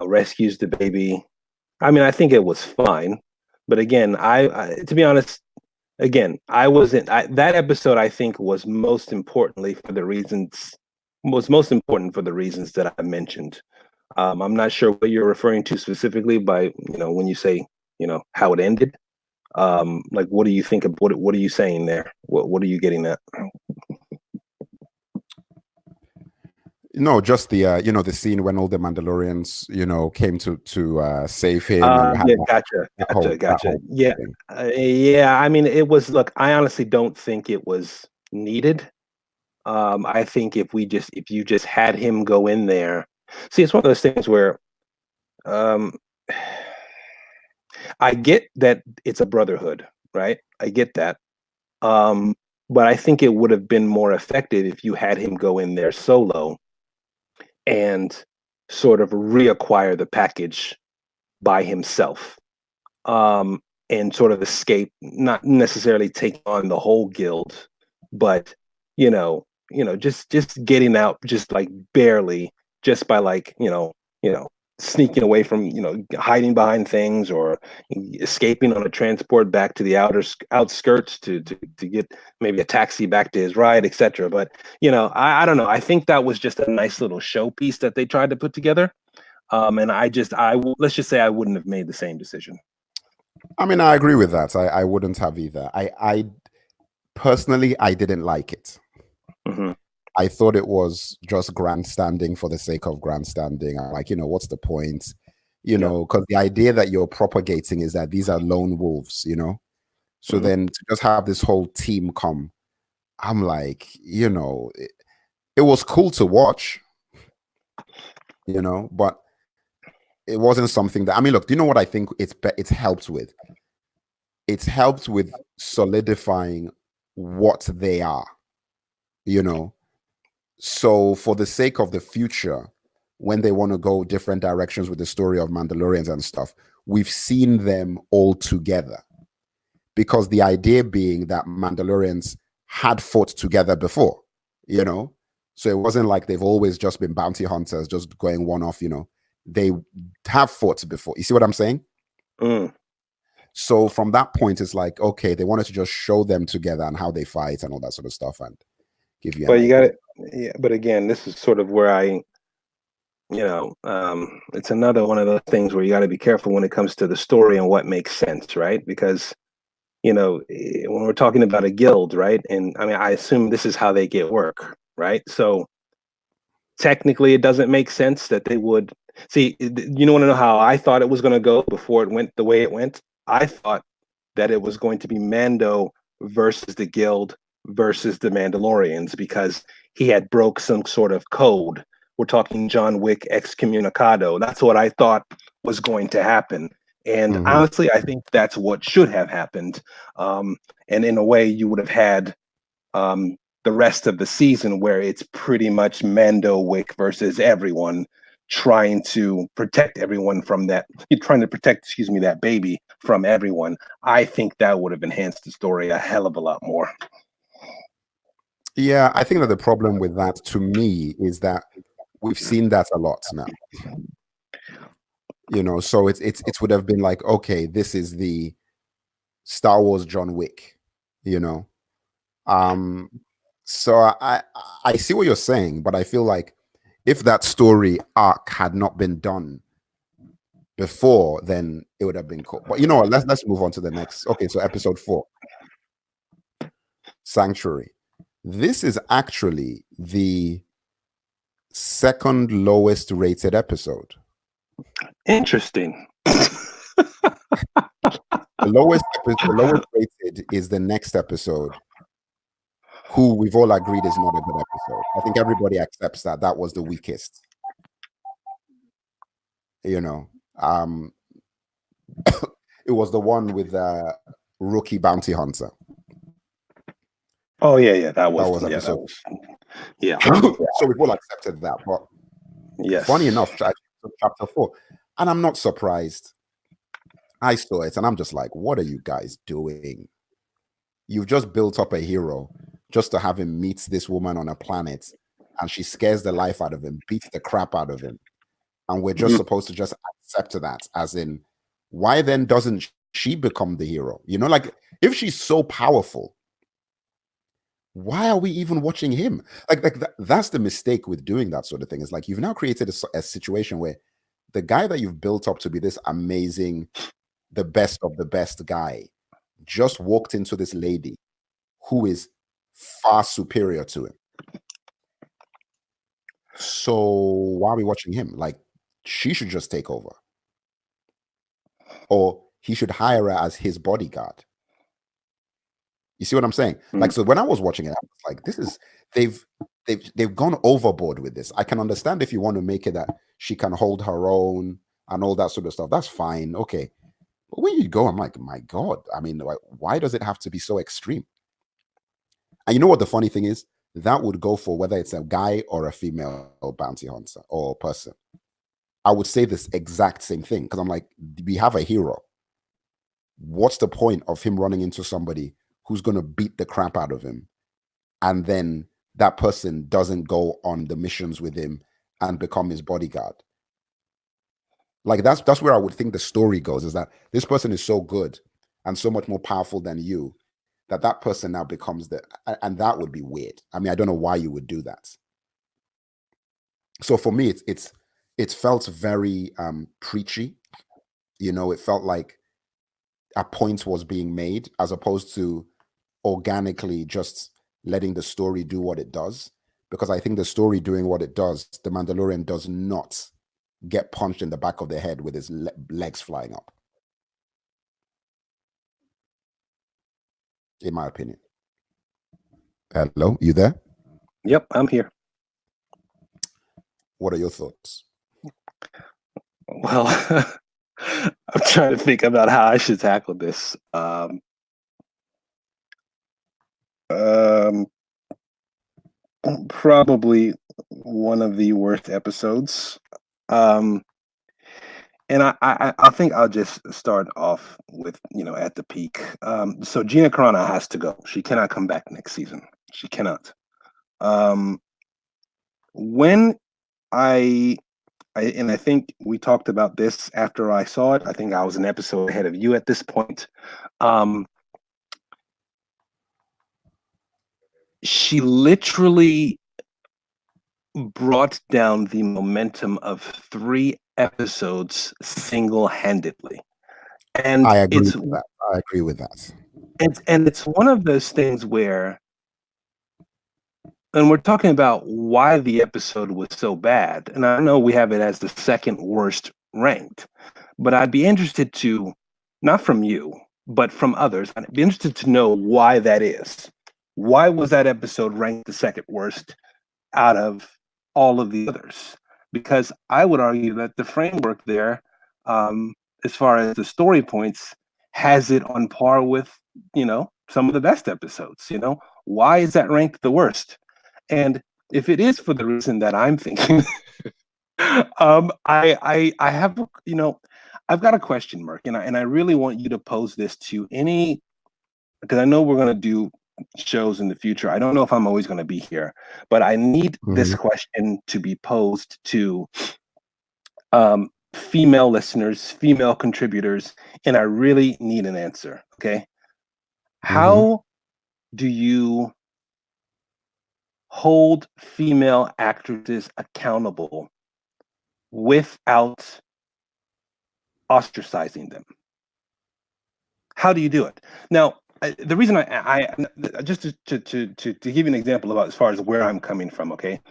rescues the baby. I mean, I think it was fine, but again, I to be honest, again, I wasn't. That episode, I think, was most important for the reasons that I mentioned. I'm not sure what you're referring to specifically by when you say how it ended. Like, what do you think of what are you saying there? What are you getting at? No, just the the scene when all the Mandalorians came to save him. Yeah, gotcha. Yeah, yeah. I mean, it was. Look, I honestly don't think it was needed. I think if you just had him go in there, see, it's one of those things where, I get that it's a brotherhood, right? I get that. But I think it would have been more effective if you had him go in there solo and sort of reacquire the package by himself, and sort of escape, not necessarily take on the whole guild, but just getting out, just like barely, just by like sneaking away from hiding behind things, or escaping on a transport back to the outskirts to get maybe a taxi back to his ride, etc. But I don't know, I think that was just a nice little showpiece that they tried to put together, and let's just say I wouldn't have made the same decision. I mean, I agree with that. I wouldn't have either. I personally, I didn't like it. Mm-hmm. I thought it was just grandstanding for the sake of grandstanding. I'm like, what's the point? Because the idea that you're propagating is that these are lone wolves, So then to just have this whole team come, I'm like, it was cool to watch, but it wasn't something that, I mean, look, do you know what I think it's helped with? It's helped with solidifying what they are, So for the sake of the future, when they want to go different directions with the story of Mandalorians and stuff, we've seen them all together. Because the idea being that Mandalorians had fought together before, So it wasn't like they've always just been bounty hunters, just going one off, They have fought before. You see what I'm saying? So from that point, it's like, okay, they wanted to just show them together and how they fight and all that sort of stuff and give you. But you got it. Yeah. But again, this is sort of where it's another one of those things where you got to be careful when it comes to the story and what makes sense, right? Because when we're talking about a guild, right? And I mean, I assume this is how they get work, right? So technically, it doesn't make sense that they would see. You want to know how I thought it was going to go before it went the way it went? I thought that it was going to be Mando versus the guild versus the Mandalorians because he had broke some sort of code. We're talking John Wick excommunicado. That's what I thought was going to happen. And honestly, I think that's what should have happened. And in a way, you would have had the rest of the season where it's pretty much Mando Wick versus everyone trying to protect everyone from that. Trying to protect, that baby from everyone. I think that would have enhanced the story a hell of a lot more. Yeah, I think that the problem with that, to me, is that we've seen that a lot now. So it would have been like, okay, this is the Star Wars John Wick, So I see what you're saying, but I feel like if that story arc had not been done before, then it would have been cool. But let's move on to the next. Okay, so episode 4, Sanctuary. This is actually the second lowest rated episode. Interesting. The lowest rated is the next episode, who we've all agreed is not a good episode. I think everybody accepts that was the weakest. It was the one with the rookie bounty hunter. Oh yeah, that was episode. Yeah. So we've all accepted that. But yes, funny enough, chapter 4, and I'm not surprised. I saw it and I'm just like, what are you guys doing? You've just built up a hero just to have him meet this woman on a planet, and she scares the life out of him, beats the crap out of him, and we're just supposed to just accept that, as in, why then doesn't she become the hero? Like, if she's so powerful, why are we even watching him? That's the mistake with doing that sort of thing. It's like you've now created a situation where the guy that you've built up to be this amazing, the best of the best guy, just walked into this lady who is far superior to him. So why are we watching him? Like, she should just take over, or he should hire her as his bodyguard. You see what I'm saying? Like, so when I was watching it, I was like, this is they've gone overboard with this. I can understand if you want to make it that she can hold her own and all that sort of stuff. That's fine, okay. But when you go, I'm like, my God, I mean, why does it have to be so extreme? And you know what the funny thing is? That would go for whether it's a guy or a female bounty hunter or person. I would say this exact same thing, because I'm like, we have a hero. What's the point of him running into somebody who's going to beat the crap out of him, and then that person doesn't go on the missions with him and become his bodyguard? Like, that's where I would think the story goes, is that this person is so good and so much more powerful than you, that person now becomes and that would be weird. I mean, I don't know why you would do that. So for me, it felt very preachy. It felt like a point was being made, as opposed to organically just letting the story do what it does. because I think the story doing what it does, the Mandalorian does not get punched in the back of the head with his legs flying up. In my opinion. Hello, you there? Yep, I'm here. What are your thoughts? Well, I'm trying to think about how I should tackle this. Probably one of the worst episodes. And I think I'll just start off with, at the peak. So Gina Carano has to go. She cannot come back next season. She cannot. When I think we talked about this after I saw it. I think I was an episode ahead of you at this point. She literally brought down the momentum of 3 episodes single-handedly. And I agree with that. I agree with that. And it's one of those things where, and we're talking about why the episode was so bad, and I know we have it as the second worst ranked, but I'd be interested to, not from you, but from others, I'd be interested to know why that is. Why was that episode ranked the second worst out of all of the others? Because I would argue that the framework there, as far as the story points, has it on par with, some of the best episodes. Why is that ranked the worst? And if it is for the reason that I'm thinking, I have, I've got a question, Merc, and I really want you to pose this to any, because I know we're going to do shows in the future. I don't know if I'm always going to be here, but I need this question to be posed to female listeners, female contributors, and I really need an answer. Okay. How do you hold female actresses accountable without ostracizing them? How do you do it? Now, the reason I just to give you an example about as far as where I'm coming from, okay?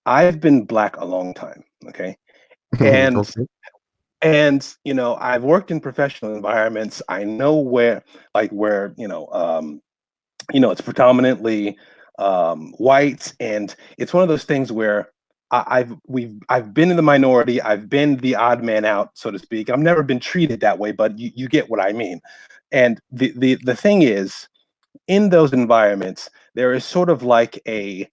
I've been Black a long time, okay? And I've worked in professional environments. I know where it's predominantly white, and it's one of those things where I've been in the minority. I've been the odd man out, so to speak. I've never been treated that way, but you get what I mean. And the thing is, in those environments, there is sort of like an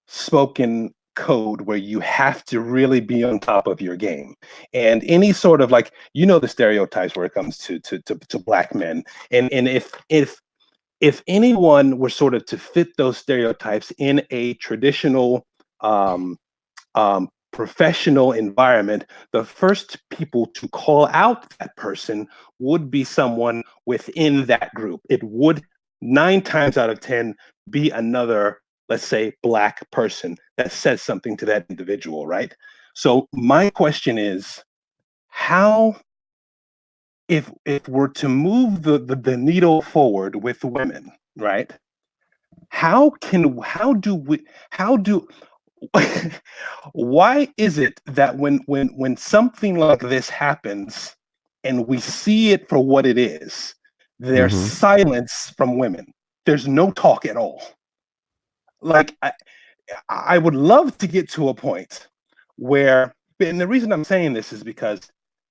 unspoken code where you have to really be on top of your game. And any sort of the stereotypes where it comes to Black men. And if anyone were sort of to fit those stereotypes in a traditional professional environment, the first people to call out that person would be someone within that group. It would 9 times out of 10 be another, let's say, Black person that says something to that individual, right? So my question is, how, if we're to move the needle forward with women, right? Why is it that when something like this happens and we see it for what it is, there's silence from women? There's no talk at all. I would love to get to a point where, and the reason I'm saying this is because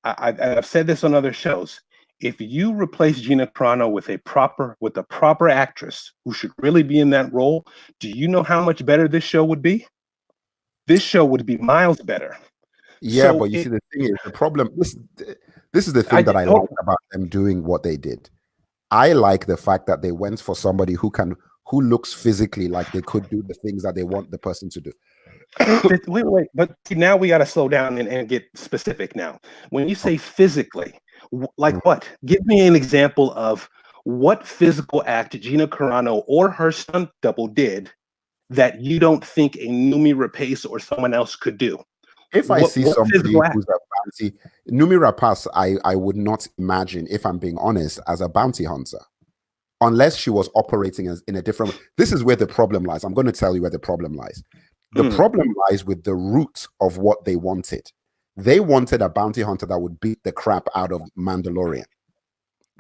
I've said this on other shows. If you replace Gina Carano with a proper actress who should really be in that role, do you know how much better this show would be? This show would be miles better. Yeah, so but you see, the thing is, the problem. This is the thing that I like about them doing what they did. I like the fact that they went for somebody who looks physically like they could do the things that they want the person to do. Wait, but now we got to slow down and get specific. Now, when you say physically, like what? Give me an example of what physical act Gina Carano or her stunt double did that you don't think a Numi Rapace or someone else could do. If I see somebody who's a bounty, Numi Rapace, I would not imagine, if I'm being honest, as a bounty hunter. unless she was operating as in a different. This is where the problem lies. I'm going to tell you where the problem lies. The problem lies with the root of what they wanted. They wanted a bounty hunter that would beat the crap out of Mandalorian.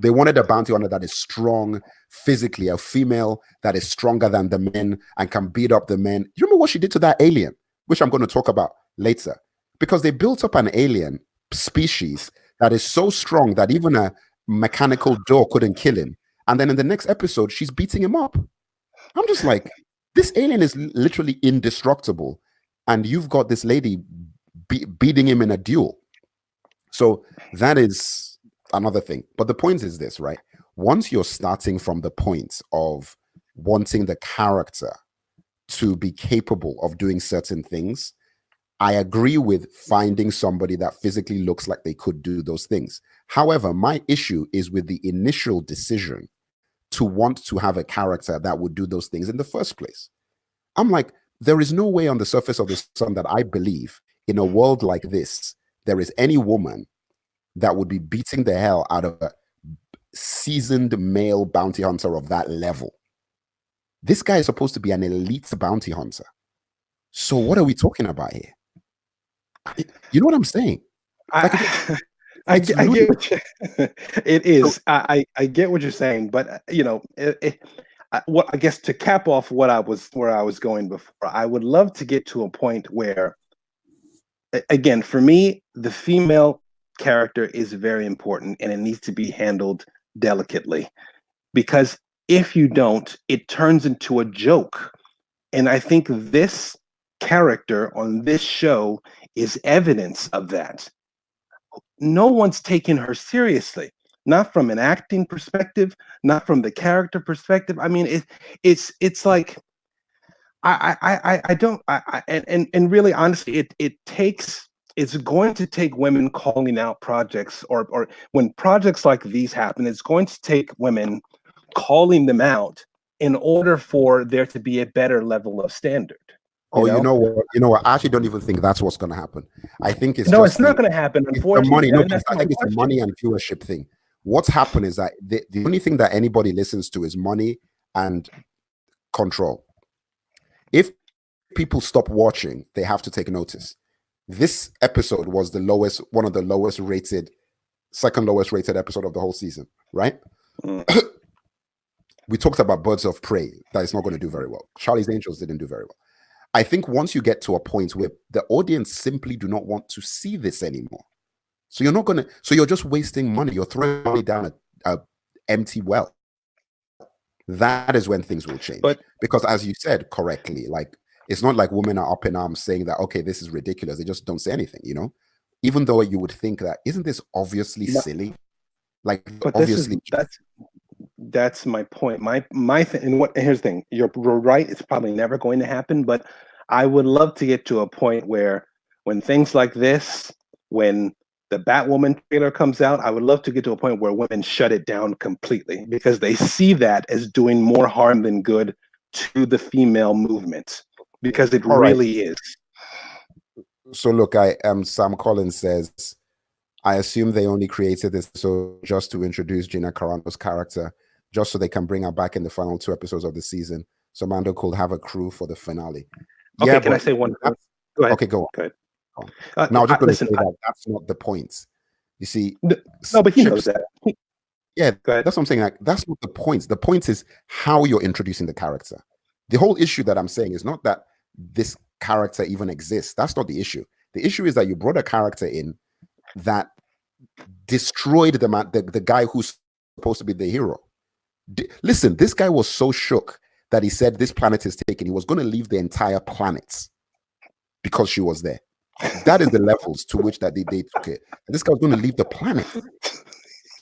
They wanted a bounty hunter that is strong physically, a female that is stronger than the men and can beat up the men. You remember what she did to that alien, which I'm going to talk about later, because they built up an alien species that is so strong that even a mechanical door couldn't kill him. And then in the next episode, she's beating him up. I'm just like, this alien is literally indestructible. And you've got this lady beating him in a duel. So that is another thing. But the point is this, right? Once you're starting from the point of wanting the character to be capable of doing certain things, I agree with finding somebody that physically looks like they could do those things. However, my issue is with the initial decision to want to have a character that would do those things in the first place. I'm like, there is no way on the surface of the sun that I believe in a world like this, there is any woman that would be beating the hell out of a seasoned male bounty hunter of that level. This guy is supposed to be an elite bounty hunter. So what are we talking about here? You know what I'm saying? I get what you, it is. I get what you're saying, but you know, what I guess to cap off where I was going before, I would love to get to a point where, again, for me, the female character is very important and it needs to be handled delicately, because if you don't, it turns into a joke. And I think this character on this show is evidence of that. No one's taking her seriously, not from an acting perspective, not from the character perspective. I mean, it's like and really honestly, it's going to take women calling out projects, or when projects like these happen, it's going to take women calling them out in order for there to be a better level of standard. You know what? I actually don't even think that's what's going to happen. I think it's it's not going to happen. Unfortunately, I think it's a money and viewership thing. What's happened is that the only thing that anybody listens to is money and control. If people stop watching, they have to take notice. This episode was one of the lowest rated, second lowest rated episode of the whole season, right? We talked about Birds of Prey, that is not going to do very well. Charlie's Angels didn't do very well. I think once you get to a point where the audience simply do not want to see this anymore, so you're just wasting money. You're throwing money down a empty well. That is when things will change. Because as you said correctly, like, it's not like women are up in arms saying that, okay, this is ridiculous. They just don't say anything, you know? Even though you would think that, isn't this obviously silly? Like, but obviously. That's my point. My thing, and here's the thing. You're right. It's probably never going to happen, but I would love to get to a point where, when things like this, when the Batwoman trailer comes out, I would love to get to a point where women shut it down completely, because they see that as doing more harm than good to the female movement, because it really is. So look, Sam Collins says, I assume they only created this so just to introduce Gina Carano's character, just so they can bring her back in the final 2 episodes of the season, so Mando could have a crew for the finale. Okay, yeah, can I say one thing? Go ahead. Okay, go. Go ahead. Now, I'm just going to say that that's not the point. You see, no, but he knows that. Yeah, that's what I'm saying. Like, that's not the point. The point is how you're introducing the character. The whole issue that I'm saying is not that this character even exists. That's not the issue. The issue is that you brought a character in that destroyed the guy who's supposed to be the hero. Listen, this guy was so shook that he said this planet is taken. He was going to leave the entire planet because she was there. That is the levels to which that they took it. And this guy was going to leave the planet.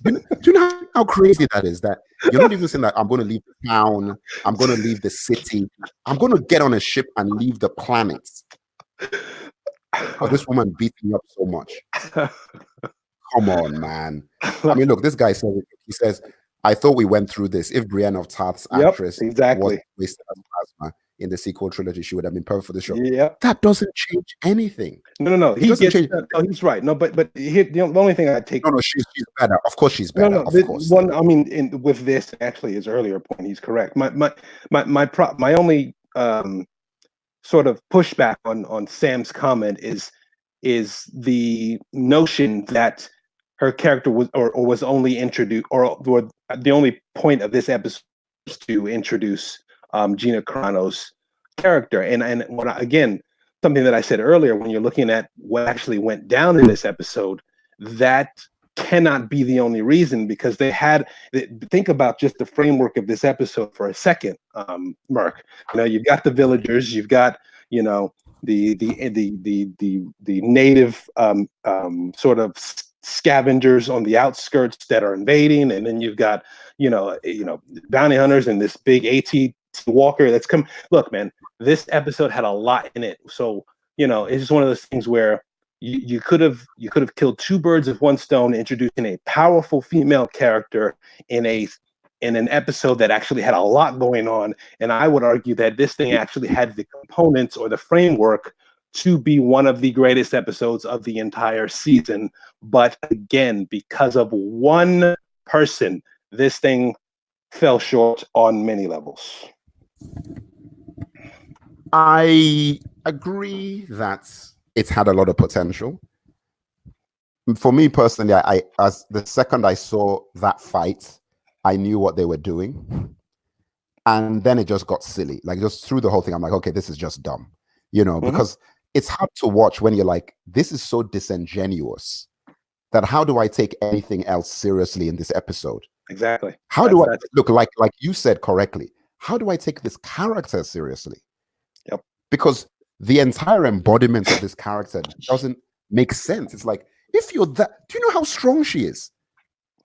Do you know how crazy that is? That you're not even saying that I'm going to leave the town, I'm going to leave the city, I'm going to get on a ship and leave the planet. Oh, this woman beat me up so much. Come on, man. I mean, look, this guy says, he says, I thought we went through this. If Brienne of Tarth's actress was wasted as plasma, in the sequel trilogy. She would have been perfect for the show. Yeah. That doesn't change anything. No. It doesn't change. No, he's right. No, but here, the only thing I take. No, she's better. Of course, she's better. Of course. One. I mean, with this, actually, his earlier point, he's correct. My only sort of pushback on Sam's comment is the notion that her character was or was only introduced or the only point of this episode was to introduce Gina Carano's character. And again, something that I said earlier, when you're looking at what actually went down in this episode, that cannot be the only reason, because think about just the framework of this episode for a second, Merc. You've got the villagers, you've got the native sort of scavengers on the outskirts that are invading, and then you've got bounty hunters and this big AT walker that's come. Look, man, this episode had a lot in it, so it's just one of those things where you could have killed two birds with one stone, introducing a powerful female character in an episode that actually had a lot going on. And I would argue that this thing actually had the components or the framework to be one of the greatest episodes of the entire season. But again, because of one person, this thing fell short on many levels. I agree that it's had a lot of potential. For me personally, as the second I saw that fight, I knew what they were doing. And then it just got silly. Like, just through the whole thing, I'm like, okay, this is just dumb. Because it's hard to watch when you're like, this is so disingenuous that how do I take anything else seriously in this episode? Exactly. How do I look, like you said correctly, how do I take this character seriously? Yep. Because the entire embodiment of this character doesn't make sense. It's like, if you're that, do you know how strong she is?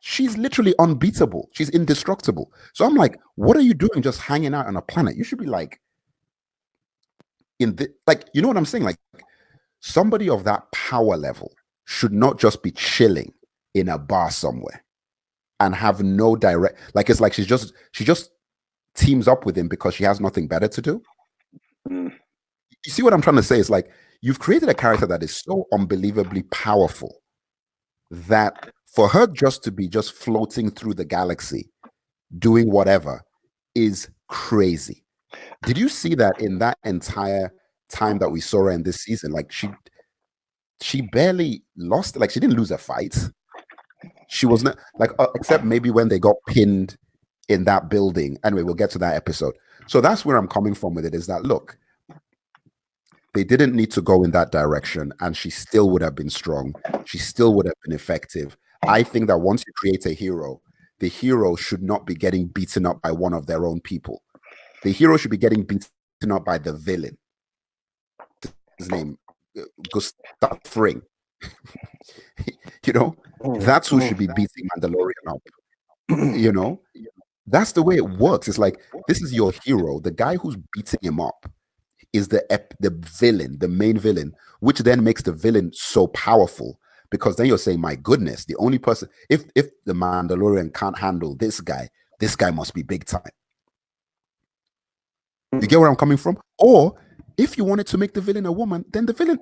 She's literally unbeatable. She's indestructible. So I'm like, what are you doing just hanging out on a planet? You should be like, you know what I'm saying? Like, somebody of that power level should not just be chilling in a bar somewhere and have no direct, like, it's like she just teams up with him because she has nothing better to do. You see what I'm trying to say? It's like, you've created a character that is so unbelievably powerful that for her just to be just floating through the galaxy doing whatever is crazy. Did you see that in that entire time that we saw her in this season? Like, she barely lost, like, she didn't lose a fight. She was not like, except maybe when they got pinned in that building. Anyway, we'll get to that episode. So that's where I'm coming from with it, is that, look, they didn't need to go in that direction, and she still would have been strong. She still would have been effective. I think that once you create a hero, the hero should not be getting beaten up by one of their own people. The hero should be getting beaten up by the villain. His name, Gustav Fring. That's who should be beating Mandalorian up. That's the way it works. It's like, this is your hero. The guy who's beating him up is the villain, the main villain, which then makes the villain so powerful, because then you're saying, my goodness, the only person, if the Mandalorian can't handle this guy must be big time. You get where I'm coming from? Or if you wanted to make the villain a woman, then the villain,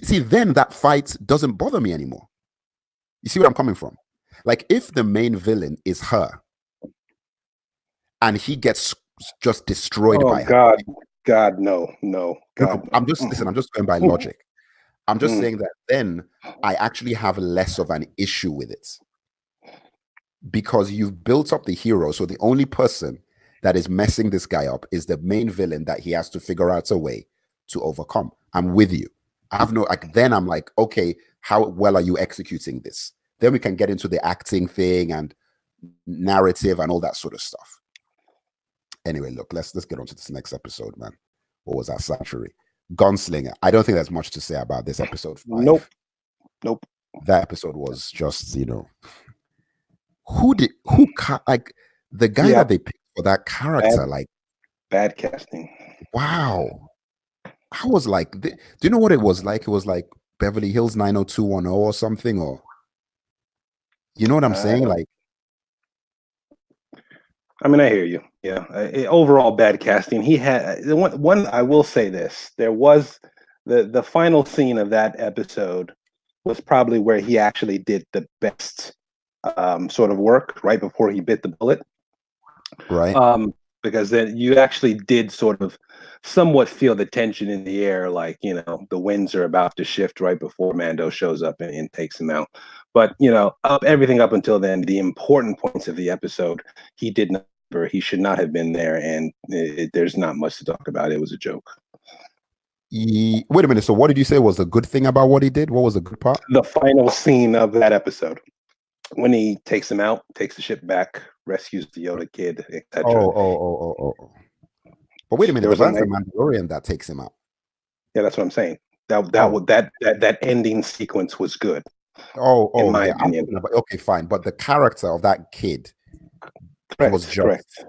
then that fight doesn't bother me anymore. You see where I'm coming from? Like, if the main villain is her and he gets just destroyed by her. God, no. God, I'm just going by logic. I'm just saying that then I actually have less of an issue with it, because you've built up the hero. So the only person that is messing this guy up is the main villain that he has to figure out a way to overcome. I'm with you. Then I'm like, okay, how well are you executing this? Then we can get into the acting thing and narrative and all that sort of stuff. Anyway, look, let's get on to this next episode, man. What was that, Sanctuary? Gunslinger. I don't think there's much to say about this episode 5. Nope. That episode was just, the guy that they picked for that character, bad casting. Wow. I was like, do you know what it was like? It was like Beverly Hills 90210 or something, or you know what I'm saying? Like, I mean, I hear you. Yeah. Overall bad casting. He had one. I will say this: there was the final scene of that episode was probably where he actually did the best sort of work right before he bit the bullet. Right. Because then you actually did sort of somewhat feel the tension in the air, like, the winds are about to shift right before Mando shows up and takes him out. But everything up until then, the important points of the episode, he did not. He should not have been there, and there's not much to talk about. It was a joke. Wait a minute. So, what did you say was the good thing about what he did? What was the good part? The final scene of that episode, when he takes him out, takes the ship back, rescues the Yoda kid, etc. Oh. But wait a minute. But that's the Mandalorian that takes him out. Yeah, that's what I'm saying. That ending sequence was good. In my opinion. Okay, fine. But the character of that kid was just. Correct.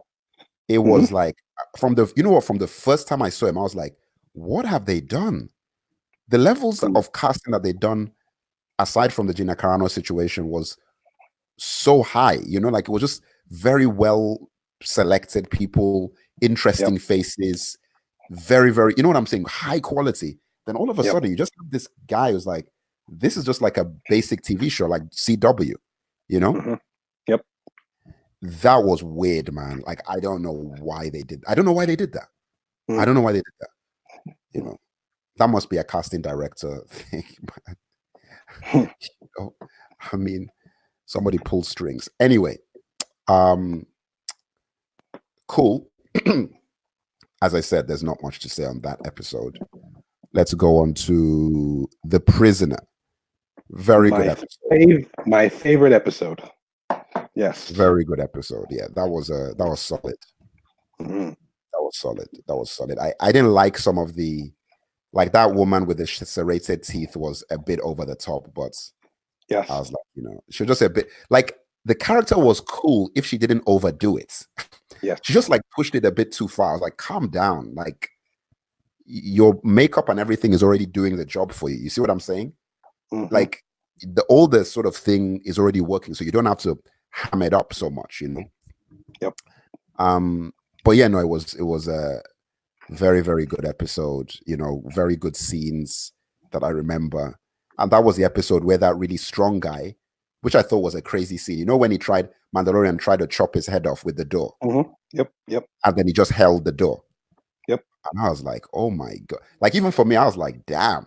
It was like from the first time I saw him, I was like, what have they done? The levels of casting that they done, aside from the Gina Carano situation, was so high. Like it was just very well selected people, interesting faces, very, very, you know what I'm saying? High quality. Then all of a sudden, you just have this guy who's like, this is just like a basic TV show, like CW, Yep. That was weird, man. Like, I don't know why they did that. I don't know why they did that. That must be a casting director thing, man. I mean, somebody pulled strings. Anyway, cool. As I said, there's not much to say on that episode. Let's go on to The Prisoner. Very good episode. My favorite episode. Yes. Very good episode. Yeah, that was solid. That was solid. I didn't like some of the, like that woman with the serrated teeth was a bit over the top, but yes, I was like, she was just a bit like, the character was cool if she didn't overdo it. Yeah, she just like pushed it a bit too far. I was like, calm down. Like, your makeup and everything is already doing the job for you. You see what I'm saying? Like all the sort of thing is already working, so you don't have to ham it up so much, Yep. But yeah, no, it was a very, very good episode. Very good scenes that I remember, and that was the episode where that really strong guy, which I thought was a crazy scene. When Mandalorian tried to chop his head off with the door. Yep. And then he just held the door. Yep. And I was like, oh my God. Like, even for me, I was like, damn.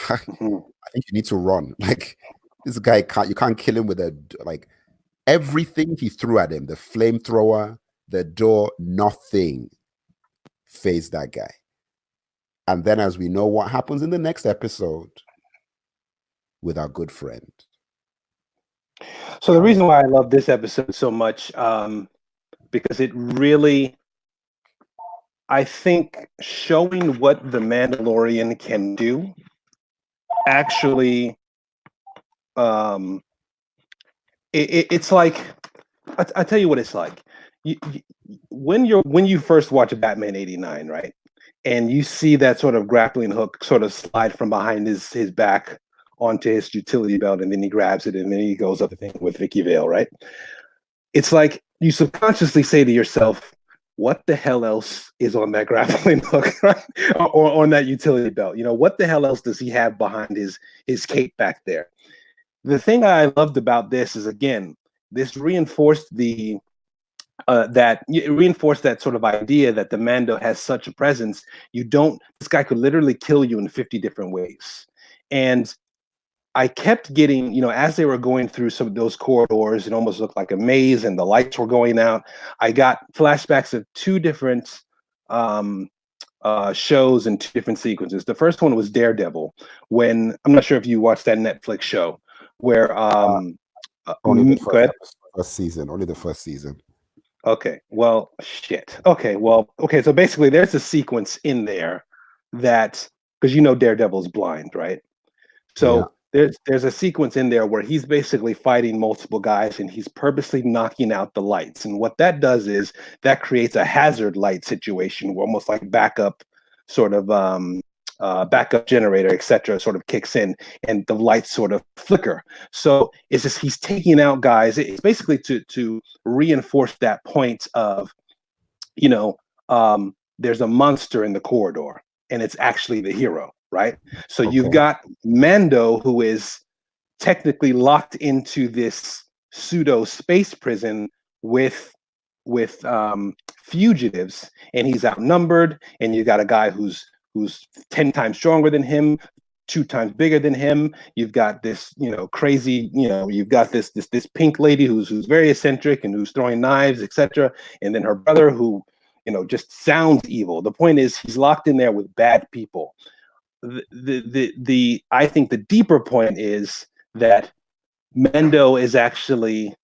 I think you need to run. Like, this guy you can't kill him with everything he threw at him, the flamethrower, the door, nothing phased that guy. And then, as we know what happens in the next episode with our good friend. So the reason why I love this episode so much, because it really, I think, showing what the Mandalorian can do, actually, it's like, I tell you what it's like. When you first watch Batman '89, right, and you see that sort of grappling hook sort of slide from behind his back onto his utility belt, and then he grabs it, and then he goes up the thing with Vicky Vale, right? It's like you subconsciously say to yourself, what the hell else is on that grappling hook, right? Or on that utility belt? What the hell else does he have behind his cape back there? The thing I loved about this is, again, this reinforced that sort of idea that the Mando has such a presence. This guy could literally kill you in 50 different ways. And I kept getting, as they were going through some of those corridors, it almost looked like a maze and the lights were going out. I got flashbacks of two different shows and two different sequences. The first one was Daredevil, when, I'm not sure if you watched that Netflix show, where only the first season. Okay, well, shit. Okay, so basically there's a sequence in there that, because Daredevil's blind, right? So there's a sequence in there where he's basically fighting multiple guys and he's purposely knocking out the lights. And what that does is that creates a hazard light situation, where almost like backup sort of backup generator, etc., sort of kicks in, and the lights sort of flicker. So it's just he's taking out guys. It's basically to reinforce that point of, you know, there's a monster in the corridor, and it's actually the hero, right? So you've got Mando, who is technically locked into this pseudo space prison with fugitives, and he's outnumbered, and you got a guy who's 10 times stronger than him, 2 times bigger than him. You've got this, crazy, you've got this pink lady who's very eccentric and who's throwing knives, etc. And then her brother who, just sounds evil. The point is he's locked in there with bad people. I think the deeper point is that Mendo is actually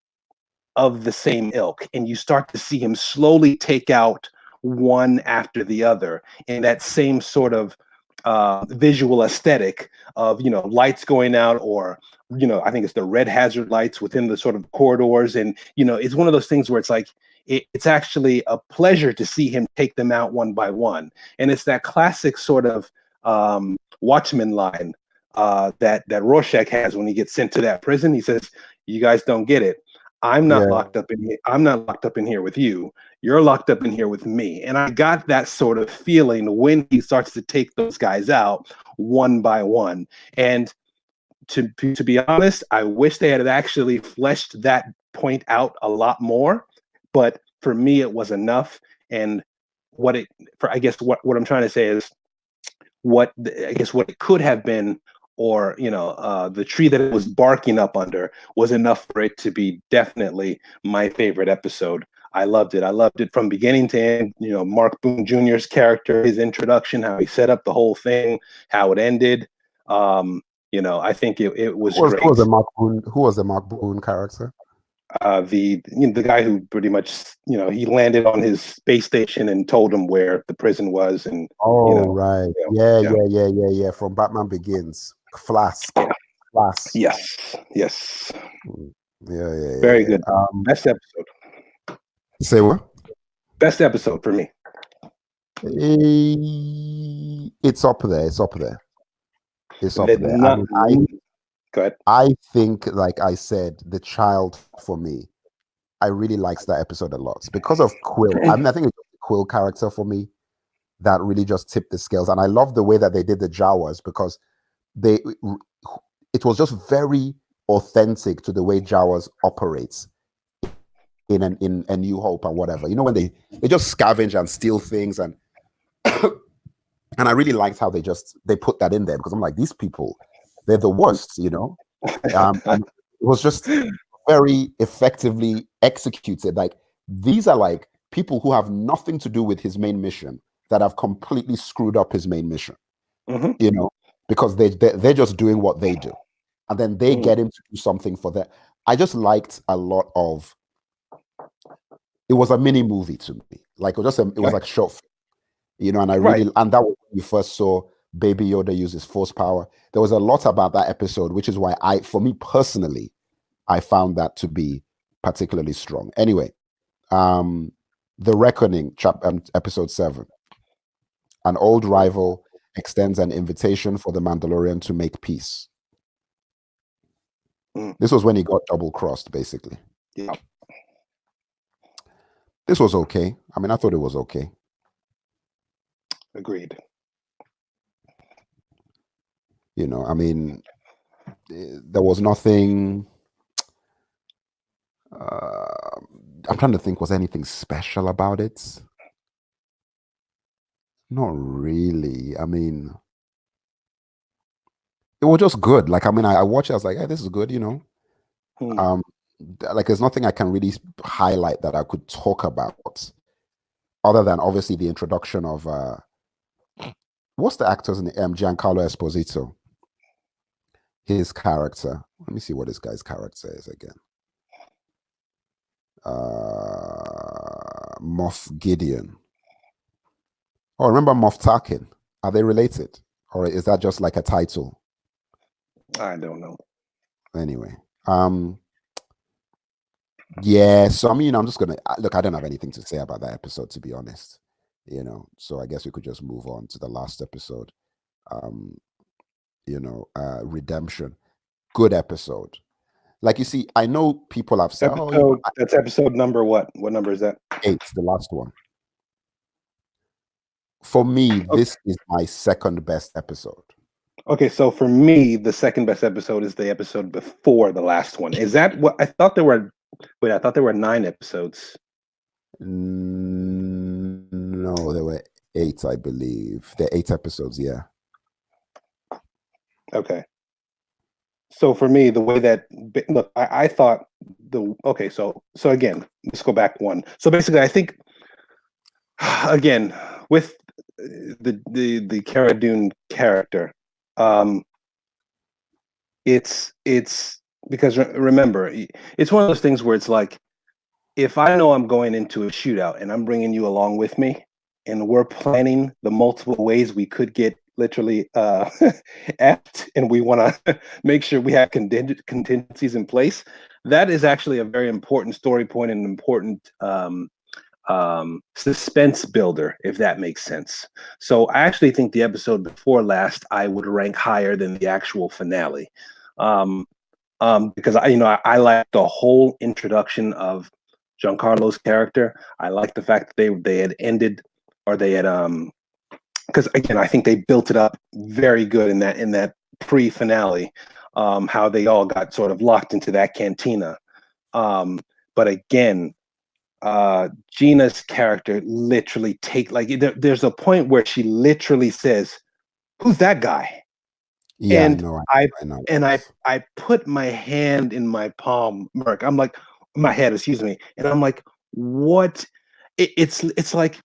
of the same ilk, and you start to see him slowly take out one after the other in that same sort of visual aesthetic of, lights going out, or I think it's the red hazard lights within the sort of corridors, and it's one of those things where it's like it's actually a pleasure to see him take them out one by one, and it's that classic sort of Watchmen line that Rorschach has when he gets sent to that prison. He says, "You guys don't get it. I'm not locked up in here. I'm not locked up in here with you. You're locked up in here with me." And I got that sort of feeling when he starts to take those guys out one by one. And to be honest, I wish they had actually fleshed that point out a lot more. But for me, it was enough. And what I'm trying to say is what it could have been, or the tree that it was barking up under was enough for it to be definitely my favorite episode. I loved it from beginning to end. Mark Boone Jr.'s character, his introduction, how he set up the whole thing, how it ended. I think it was great. Who was the Mark Boone character? The guy who pretty much, he landed on his space station and told him where the prison was, and right, yeah, from Batman Begins. Flask. Yes. Yeah. Very good. Best episode. Say what? Best episode for me. It's up there. Go ahead. I think, like I said, the child for me, I really liked that episode a lot because of Quill. I think it's the Quill character for me that really just tipped the scales, and I love the way that they did the Jawas because it was just very authentic to the way Jawas operates in A New Hope and whatever. When they just scavenge and steal things, and and I really liked how they put that in there, because I'm like, these people, they're the worst, and it was just very effectively executed. Like, these are like people who have nothing to do with his main mission that have completely screwed up his main mission, because they're just doing what they do, and then they get him to do something for them. I just liked a lot of. It was a mini movie to me, like it was like short film, and I really and that was when you first saw Baby Yoda use his force power. There was a lot about that episode, which is why for me personally, I found that to be particularly strong. Anyway, The Reckoning, episode 7. An old rival extends an invitation for the Mandalorian to make peace. This was when he got double-crossed, basically. Yeah. This was okay. I mean, I thought it was okay. Agreed. I mean, there was nothing. I'm trying to think, was anything special about it? Not really. I mean, it was just good. Like, I mean, I watched it, I was like, hey, this is good, Like, there's nothing I can really highlight that I could talk about, other than obviously the introduction of what's the actor's name? Giancarlo Esposito. His character. Let me see what this guy's character is again. Moff Gideon. Oh, remember Moff Tarkin? Are they related, or is that just like a title? I don't know. Anyway, yeah. So I mean, I'm just gonna look. I don't have anything to say about that episode, to be honest. So I guess we could just move on to the last episode. um, redemption. Good episode. Like, you see, I know people have said, That's episode number what? What number is that? 8, the last one. For me, this is my second best episode. Okay, so for me, the second best episode is the episode before the last one. Is that what I thought there were? Wait, I thought there were 9 episodes. No, there were 8, I believe. There are 8 episodes, yeah. Okay. So for me, the way that look, I thought so again, let's go back one. So basically, I think again with the Cara Dune character, it's because remember, it's one of those things where it's like, if I know I'm going into a shootout and I'm bringing you along with me, and we're planning the multiple ways we could get literally effed, and we want to make sure we have contingencies in place, that is actually a very important story point and an important suspense builder, if that makes sense. So I actually think the episode before last I would rank higher than the actual finale, because I like the whole introduction of Giancarlo's character. I like the fact that they had ended, or they had because again, I think they built it up very good in that pre-finale, how they all got sort of locked into that cantina. But again, Gina's character literally there's a point where she literally says, "Who's that guy?" Yeah, and I know. I put my hand in my palm, Merc. I'm like, my head, excuse me, and I'm like, what? It's like,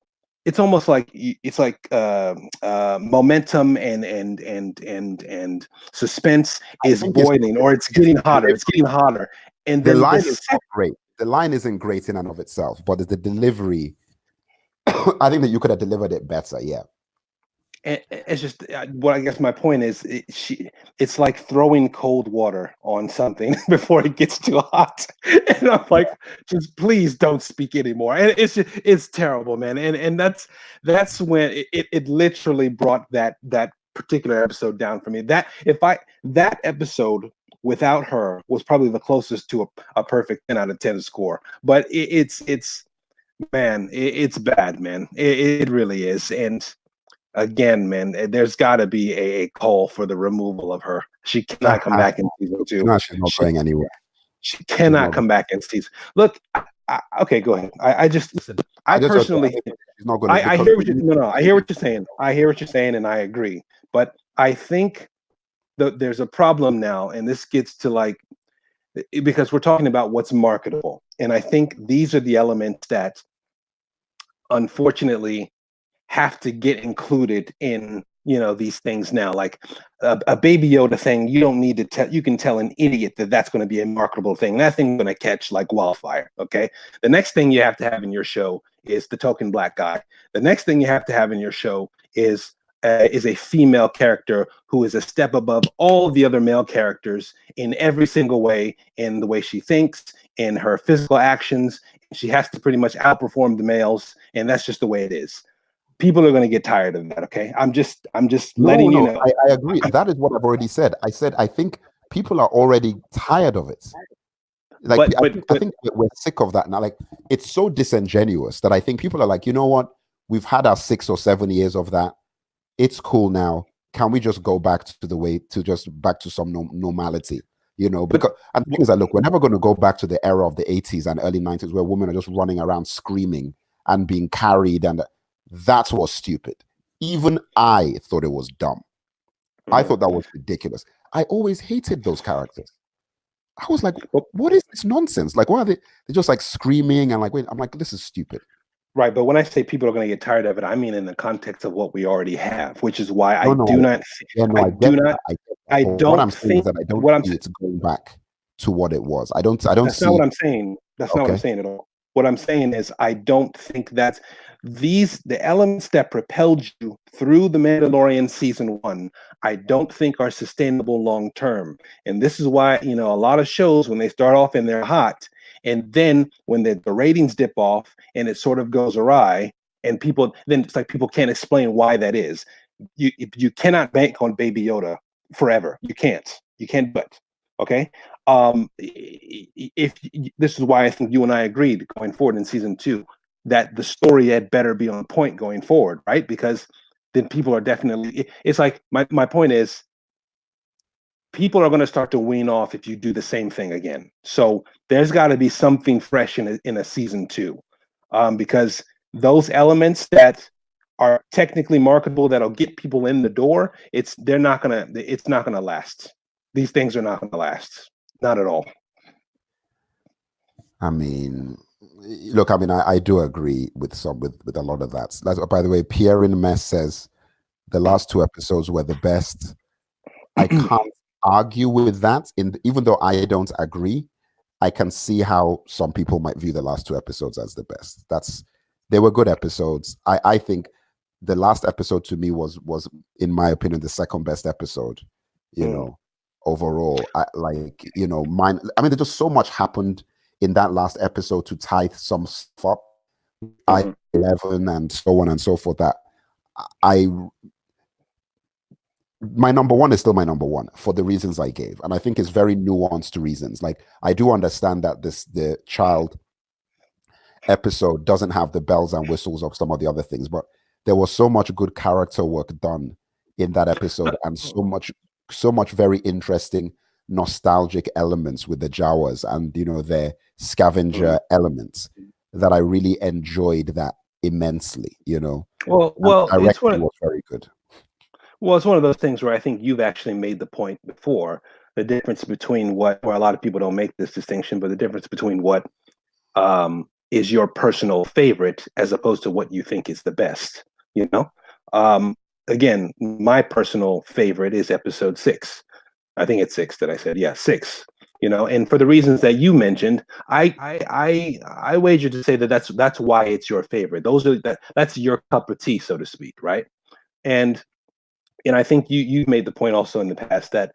it's almost like it's like momentum and suspense is boiling, or it's getting hotter. It's getting hotter, and then the line is not great. The line isn't great in and of itself, but the delivery, I think that you could have delivered it better. Yeah. And it's just what I guess my point is, it's like throwing cold water on something before it gets too hot, and I'm like, just please don't speak anymore. And it's terrible, man. And that's when it literally brought that particular episode down for me. That episode without her was probably the closest to a perfect 10 out of 10 score. But it's man, it's bad, man. It really is. And again, man, there's got to be a call for the removal of her. She cannot come back in season 2. No, she's not going anywhere. She cannot come back in season. Look, okay, go ahead. I just listen. I personally, she's not going. I hear what you I hear what you're saying. I hear what you're saying, and I agree. But I think there's a problem now, and this gets to like, because we're talking about what's marketable, and I think these are the elements that, unfortunately, have to get included in these things now. Like a Baby Yoda thing, you don't need to tell. You can tell an idiot that that's going to be a marketable thing. That thing's going to catch like wildfire. Okay. The next thing you have to have in your show is the token black guy. The next thing you have to have in your show is a female character who is a step above all the other male characters in every single way, in the way she thinks, in her physical actions. She has to pretty much outperform the males, and that's just the way it is. People are going to get tired of that. Okay, I'm just letting you know. I agree. That is what I've already said. I said I think people are already tired of it. Like, I think we're sick of that now. Like, it's so disingenuous that I think people are like, you know what? We've had our 6 or 7 years of that. It's cool now. Can we just go back to the way to just back to some normality? Because and the thing is that, look, we're never going to go back to the era of the 80s and early 90s where women are just running around screaming and being carried, and that was stupid. Even I thought it was dumb. I thought that was ridiculous. I always hated those characters. I was like, what is this nonsense? Like, why are they? They're just like screaming and like, wait, I'm like, this is stupid. Right, but when I say people are going to get tired of it, I mean in the context of what we already have, which is why I don't think it's going back to what it was. I don't That's see. not what I'm saying. That's not what I'm saying at all. What I'm saying is I don't think that the elements that propelled you through the Mandalorian season 1, I don't think are sustainable long term. And this is why, a lot of shows, when they start off and they're hot, and then when the ratings dip off and it sort of goes awry, and then it's like people can't explain why that is. you cannot bank on Baby Yoda forever. You can't do it. Okay. If this is why I think you and I agreed going forward in season 2 that the story had better be on point going forward, right? Because then people are definitely, it's like my point is people are going to start to wean off if you do the same thing again. So there's got to be something fresh in a season 2, because those elements that are technically marketable that'll get people in the door, it's not gonna last. These things are not gonna last, not at all. I mean, look, I mean, I do agree with with a lot of that. By the way, Pierre in Mess says the last 2 episodes were the best. I can't argue with that. Even though I don't agree, I can see how some people might view the last 2 episodes as the best. They were good episodes. I think the last episode to me was in my opinion the second best episode. You know, overall, mine. I mean, there's just so much happened in that last episode to tie some stuff up. I-11 and so on and so forth. That my number one is still my number one for the reasons I gave. And I think it's very nuanced reasons. Like, I do understand that the child episode doesn't have the bells and whistles of some of the other things, but there was so much good character work done in that episode and so much very interesting nostalgic elements with the Jawas and, their scavenger elements that I really enjoyed that immensely, Well, it's was very good. Well, it's one of those things where I think you've actually made the point before, the difference between where a lot of people don't make this distinction, but the difference between what is your personal favorite as opposed to what you think is the best, Again, my personal favorite is episode 6. I think it's 6 that I said. Yeah, 6. And for the reasons that you mentioned, I wager to say that that's why it's your favorite. That's your cup of tea, so to speak, right? And I think you made the point also in the past that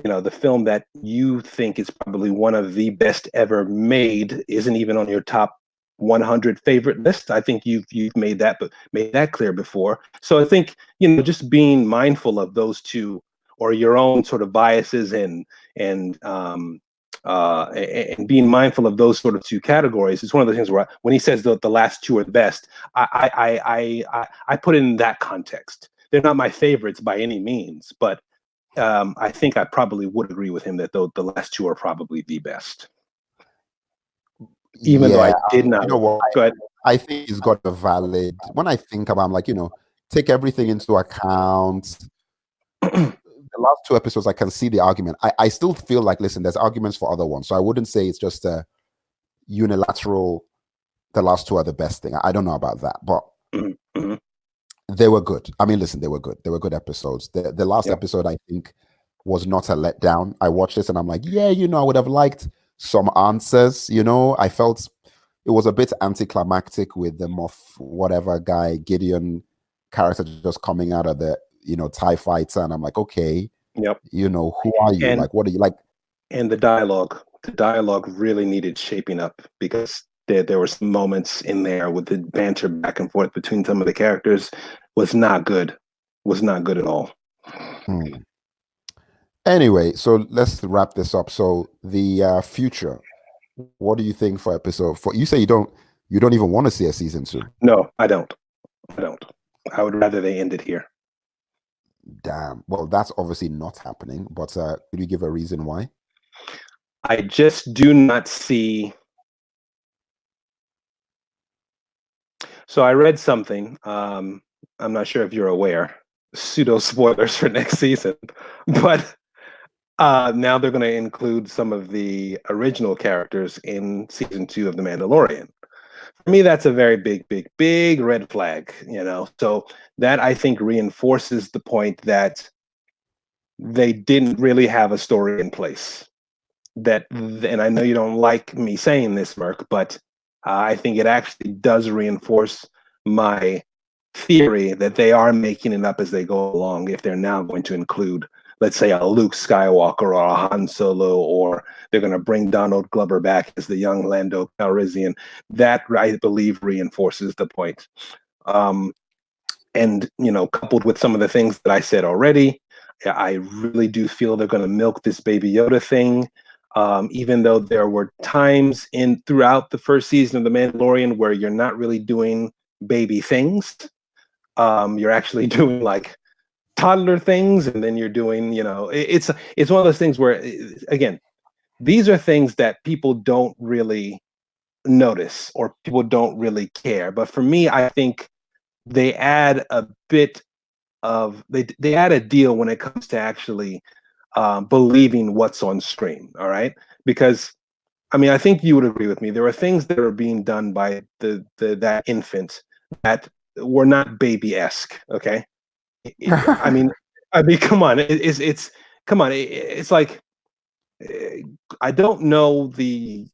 the film that you think is probably one of the best ever made isn't even on your top 100 favorite list. I think you've made that clear before. So I think just being mindful of those two, or your own sort of biases and being mindful of those sort of 2 categories is one of the things where when he says the last 2 are the best, I put it in that context. They're not my favorites by any means, but I think I probably would agree with him that the last 2 are probably the best. Even though I did not. Go ahead. I think he's got a valid. When I think about, I'm like, take everything into account. The last 2 episodes, I can see the argument. I still feel like, listen, there's arguments for other ones, so I wouldn't say it's just a unilateral. The last 2 are the best thing. I don't know about that, but. They were good. I mean, listen, they were good. They were good episodes. The last episode, I think, was not a letdown. I watched this and I'm like, yeah, I would have liked some answers. I felt it was a bit anticlimactic with the Moff whatever guy, Gideon character just coming out of the, TIE fighter. And I'm like, okay, who are you? Like, what are you like? And the dialogue really needed shaping up, because there were some moments in there with the banter back and forth between some of the characters was not good at all. Anyway, so let's wrap this up. So the future, what do you think for episode 4? You say you don't even want to see a season 2. No, I don't. I would rather they end it here. Damn. Well, that's obviously not happening, but could you give a reason why? I just do not see. So I read something. I'm not sure if you're aware. Pseudo spoilers for next season, but now they're going to include some of the original characters in season 2 of The Mandalorian. For me, that's a very big red flag. So that, I think, reinforces the point that they didn't really have a story in place. And I know you don't like me saying this, Merc, but I think it actually does reinforce my theory that they are making it up as they go along if they're now going to include, let's say, a Luke Skywalker or a Han Solo, or they're going to bring Donald Glover back as the young Lando Calrissian. That, I believe, reinforces the point. And coupled with some of the things that I said already, I really do feel they're going to milk this Baby Yoda thing. Even though there were times throughout the first season of The Mandalorian where you're not really doing baby things, you're actually doing like toddler things, and then you're doing, it's one of those things where, again, these are things that people don't really notice or people don't really care. But for me, I think they add a bit of they add a deal when it comes to actually believing what's on screen. All right, because I mean, I think you would agree with me. There are things that are being done by that infant that were not baby-esque. Okay, I mean, come on, it's come on, it's like I don't know the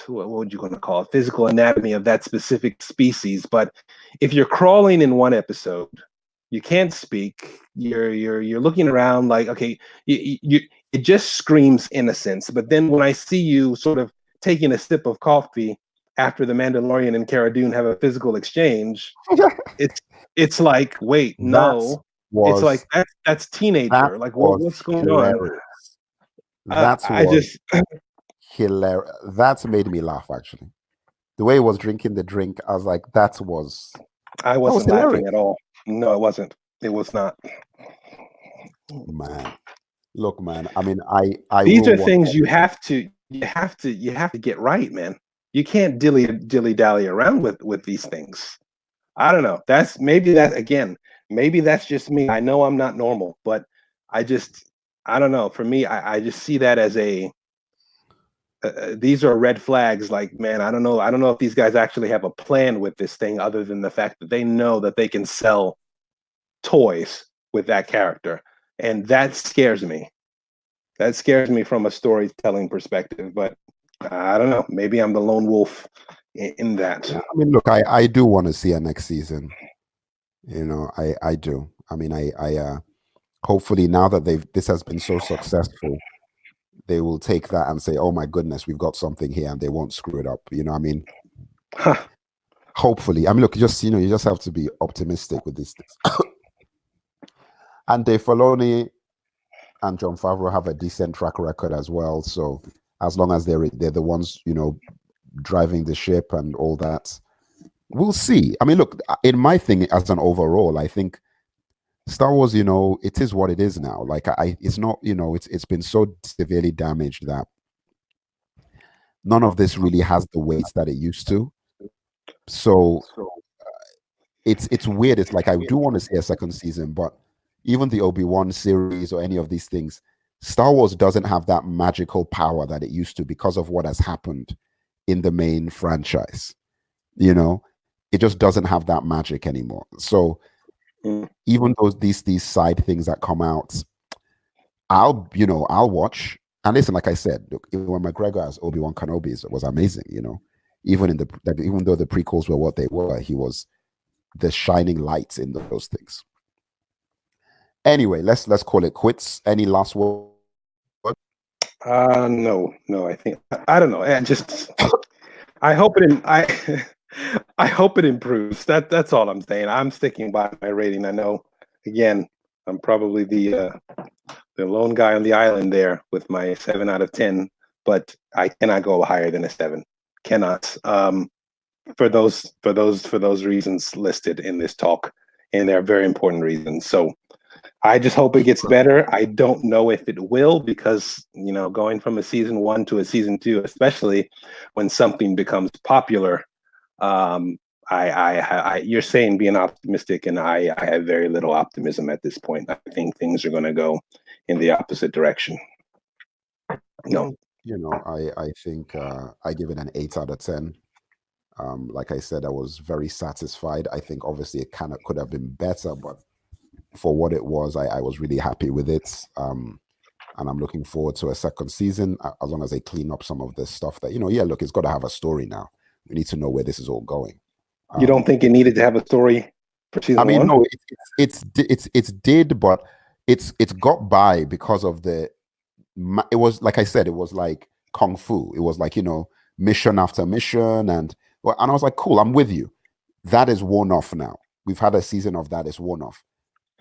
what would you going to call it, physical anatomy of that specific species, but if you're crawling in one episode, you can't speak. You're looking around like, okay, it just screams innocence. But then when I see you sort of taking a sip of coffee after the Mandalorian and Cara Dune have a physical exchange, it's like, wait, That no, it's was like that's that teenager. Like, was what's going on? hilarious. That I was just hilarious. That made me laugh actually. The way he was drinking the drink, I was like, I that was wasn't laughing hilarious. at all. No, it wasn't. It was not. Man, look, man. I mean, I These will are watch. things you have to get right, man. You can't dilly dally around with these things. I don't know. Maybe that's just me. I know I'm not normal, but I just I don't know. For me, I just see that as these are red flags. Like, man, I don't know. I don't know if these guys actually have a plan with this thing, other than the fact that they know that they can sell toys with that character, and that scares me. That scares me from a storytelling perspective. But I don't know. Maybe I'm the lone wolf in that. Yeah, I mean, look, I do want to see a next season. I do. I mean, I hopefully now that this has been so successful, they will take that and say, "Oh my goodness, we've got something here," and they won't screw it up. I mean, Huh. hopefully. I mean, look, you just have to be optimistic with these things. And Dave Filoni and John Favreau have a decent track record as well. So as long as they're the ones, driving the ship and all that, we'll see. I mean, look, in my thing as an overall, I think Star Wars, it is what it is now. Like it's not, it's been so severely damaged that none of this really has the weight that it used to. So it's weird. It's like I do want to see a second season, but even the Obi-Wan series or any of these things, Star Wars doesn't have that magical power that it used to because of what has happened in the main franchise. It just doesn't have that magic anymore. So even though these side things that come out, I'll watch. And listen, like I said, look, when McGregor as Obi-Wan Kenobi was amazing. Even even though the prequels were what they were, he was the shining light in those things. Anyway, let's call it quits. Any last word? No. I think I don't know. I hope I hope it improves. That's all I'm saying. I'm sticking by my rating. I know, again, I'm probably the lone guy on the island there with my 7 out of 10, but I cannot go higher than a 7. Cannot. For those reasons listed in this talk, and they're very important reasons. So I just hope it gets better. I don't know if it will, because going from a season 1 to a season 2, especially when something becomes popular, you're saying being optimistic, and I have very little optimism at this point. I think things are going to go in the opposite direction. No, I think I give it an 8 out of 10. Like I said, I was very satisfied. I think obviously it could have been better, but for what it was, I was really happy with it. And I'm looking forward to a second season, as long as they clean up some of the stuff that, look, it's got to have a story now. We need to know where this is all going. You don't think it needed to have a story for season 1? No, it's did, but it's got by because of it was, like I said, it was like kung fu. It was like, mission after mission, and I was like, cool, I'm with you. That is worn off now. we've had a season of that. It's worn off.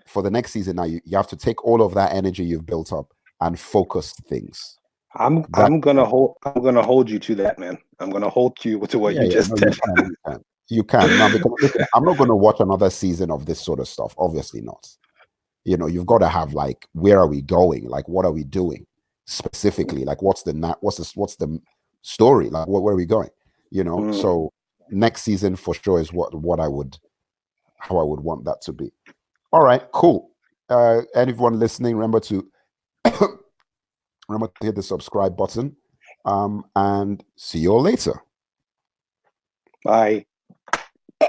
For the next season now, you have to take all of that energy you've built up and focus things. I'm gonna hold you to that, man. I'm gonna hold you to what you just said. You can now, because listen, I'm not going to watch another season of this sort of stuff. Obviously not. You know, you've got to have like, where are we going? Like, what are we doing specifically? Like, what's the story? Like, where are we going? You know, so next season for sure is how I would want that to be. All right, cool. Anyone listening, remember to hit the subscribe button, and see you all later. Bye.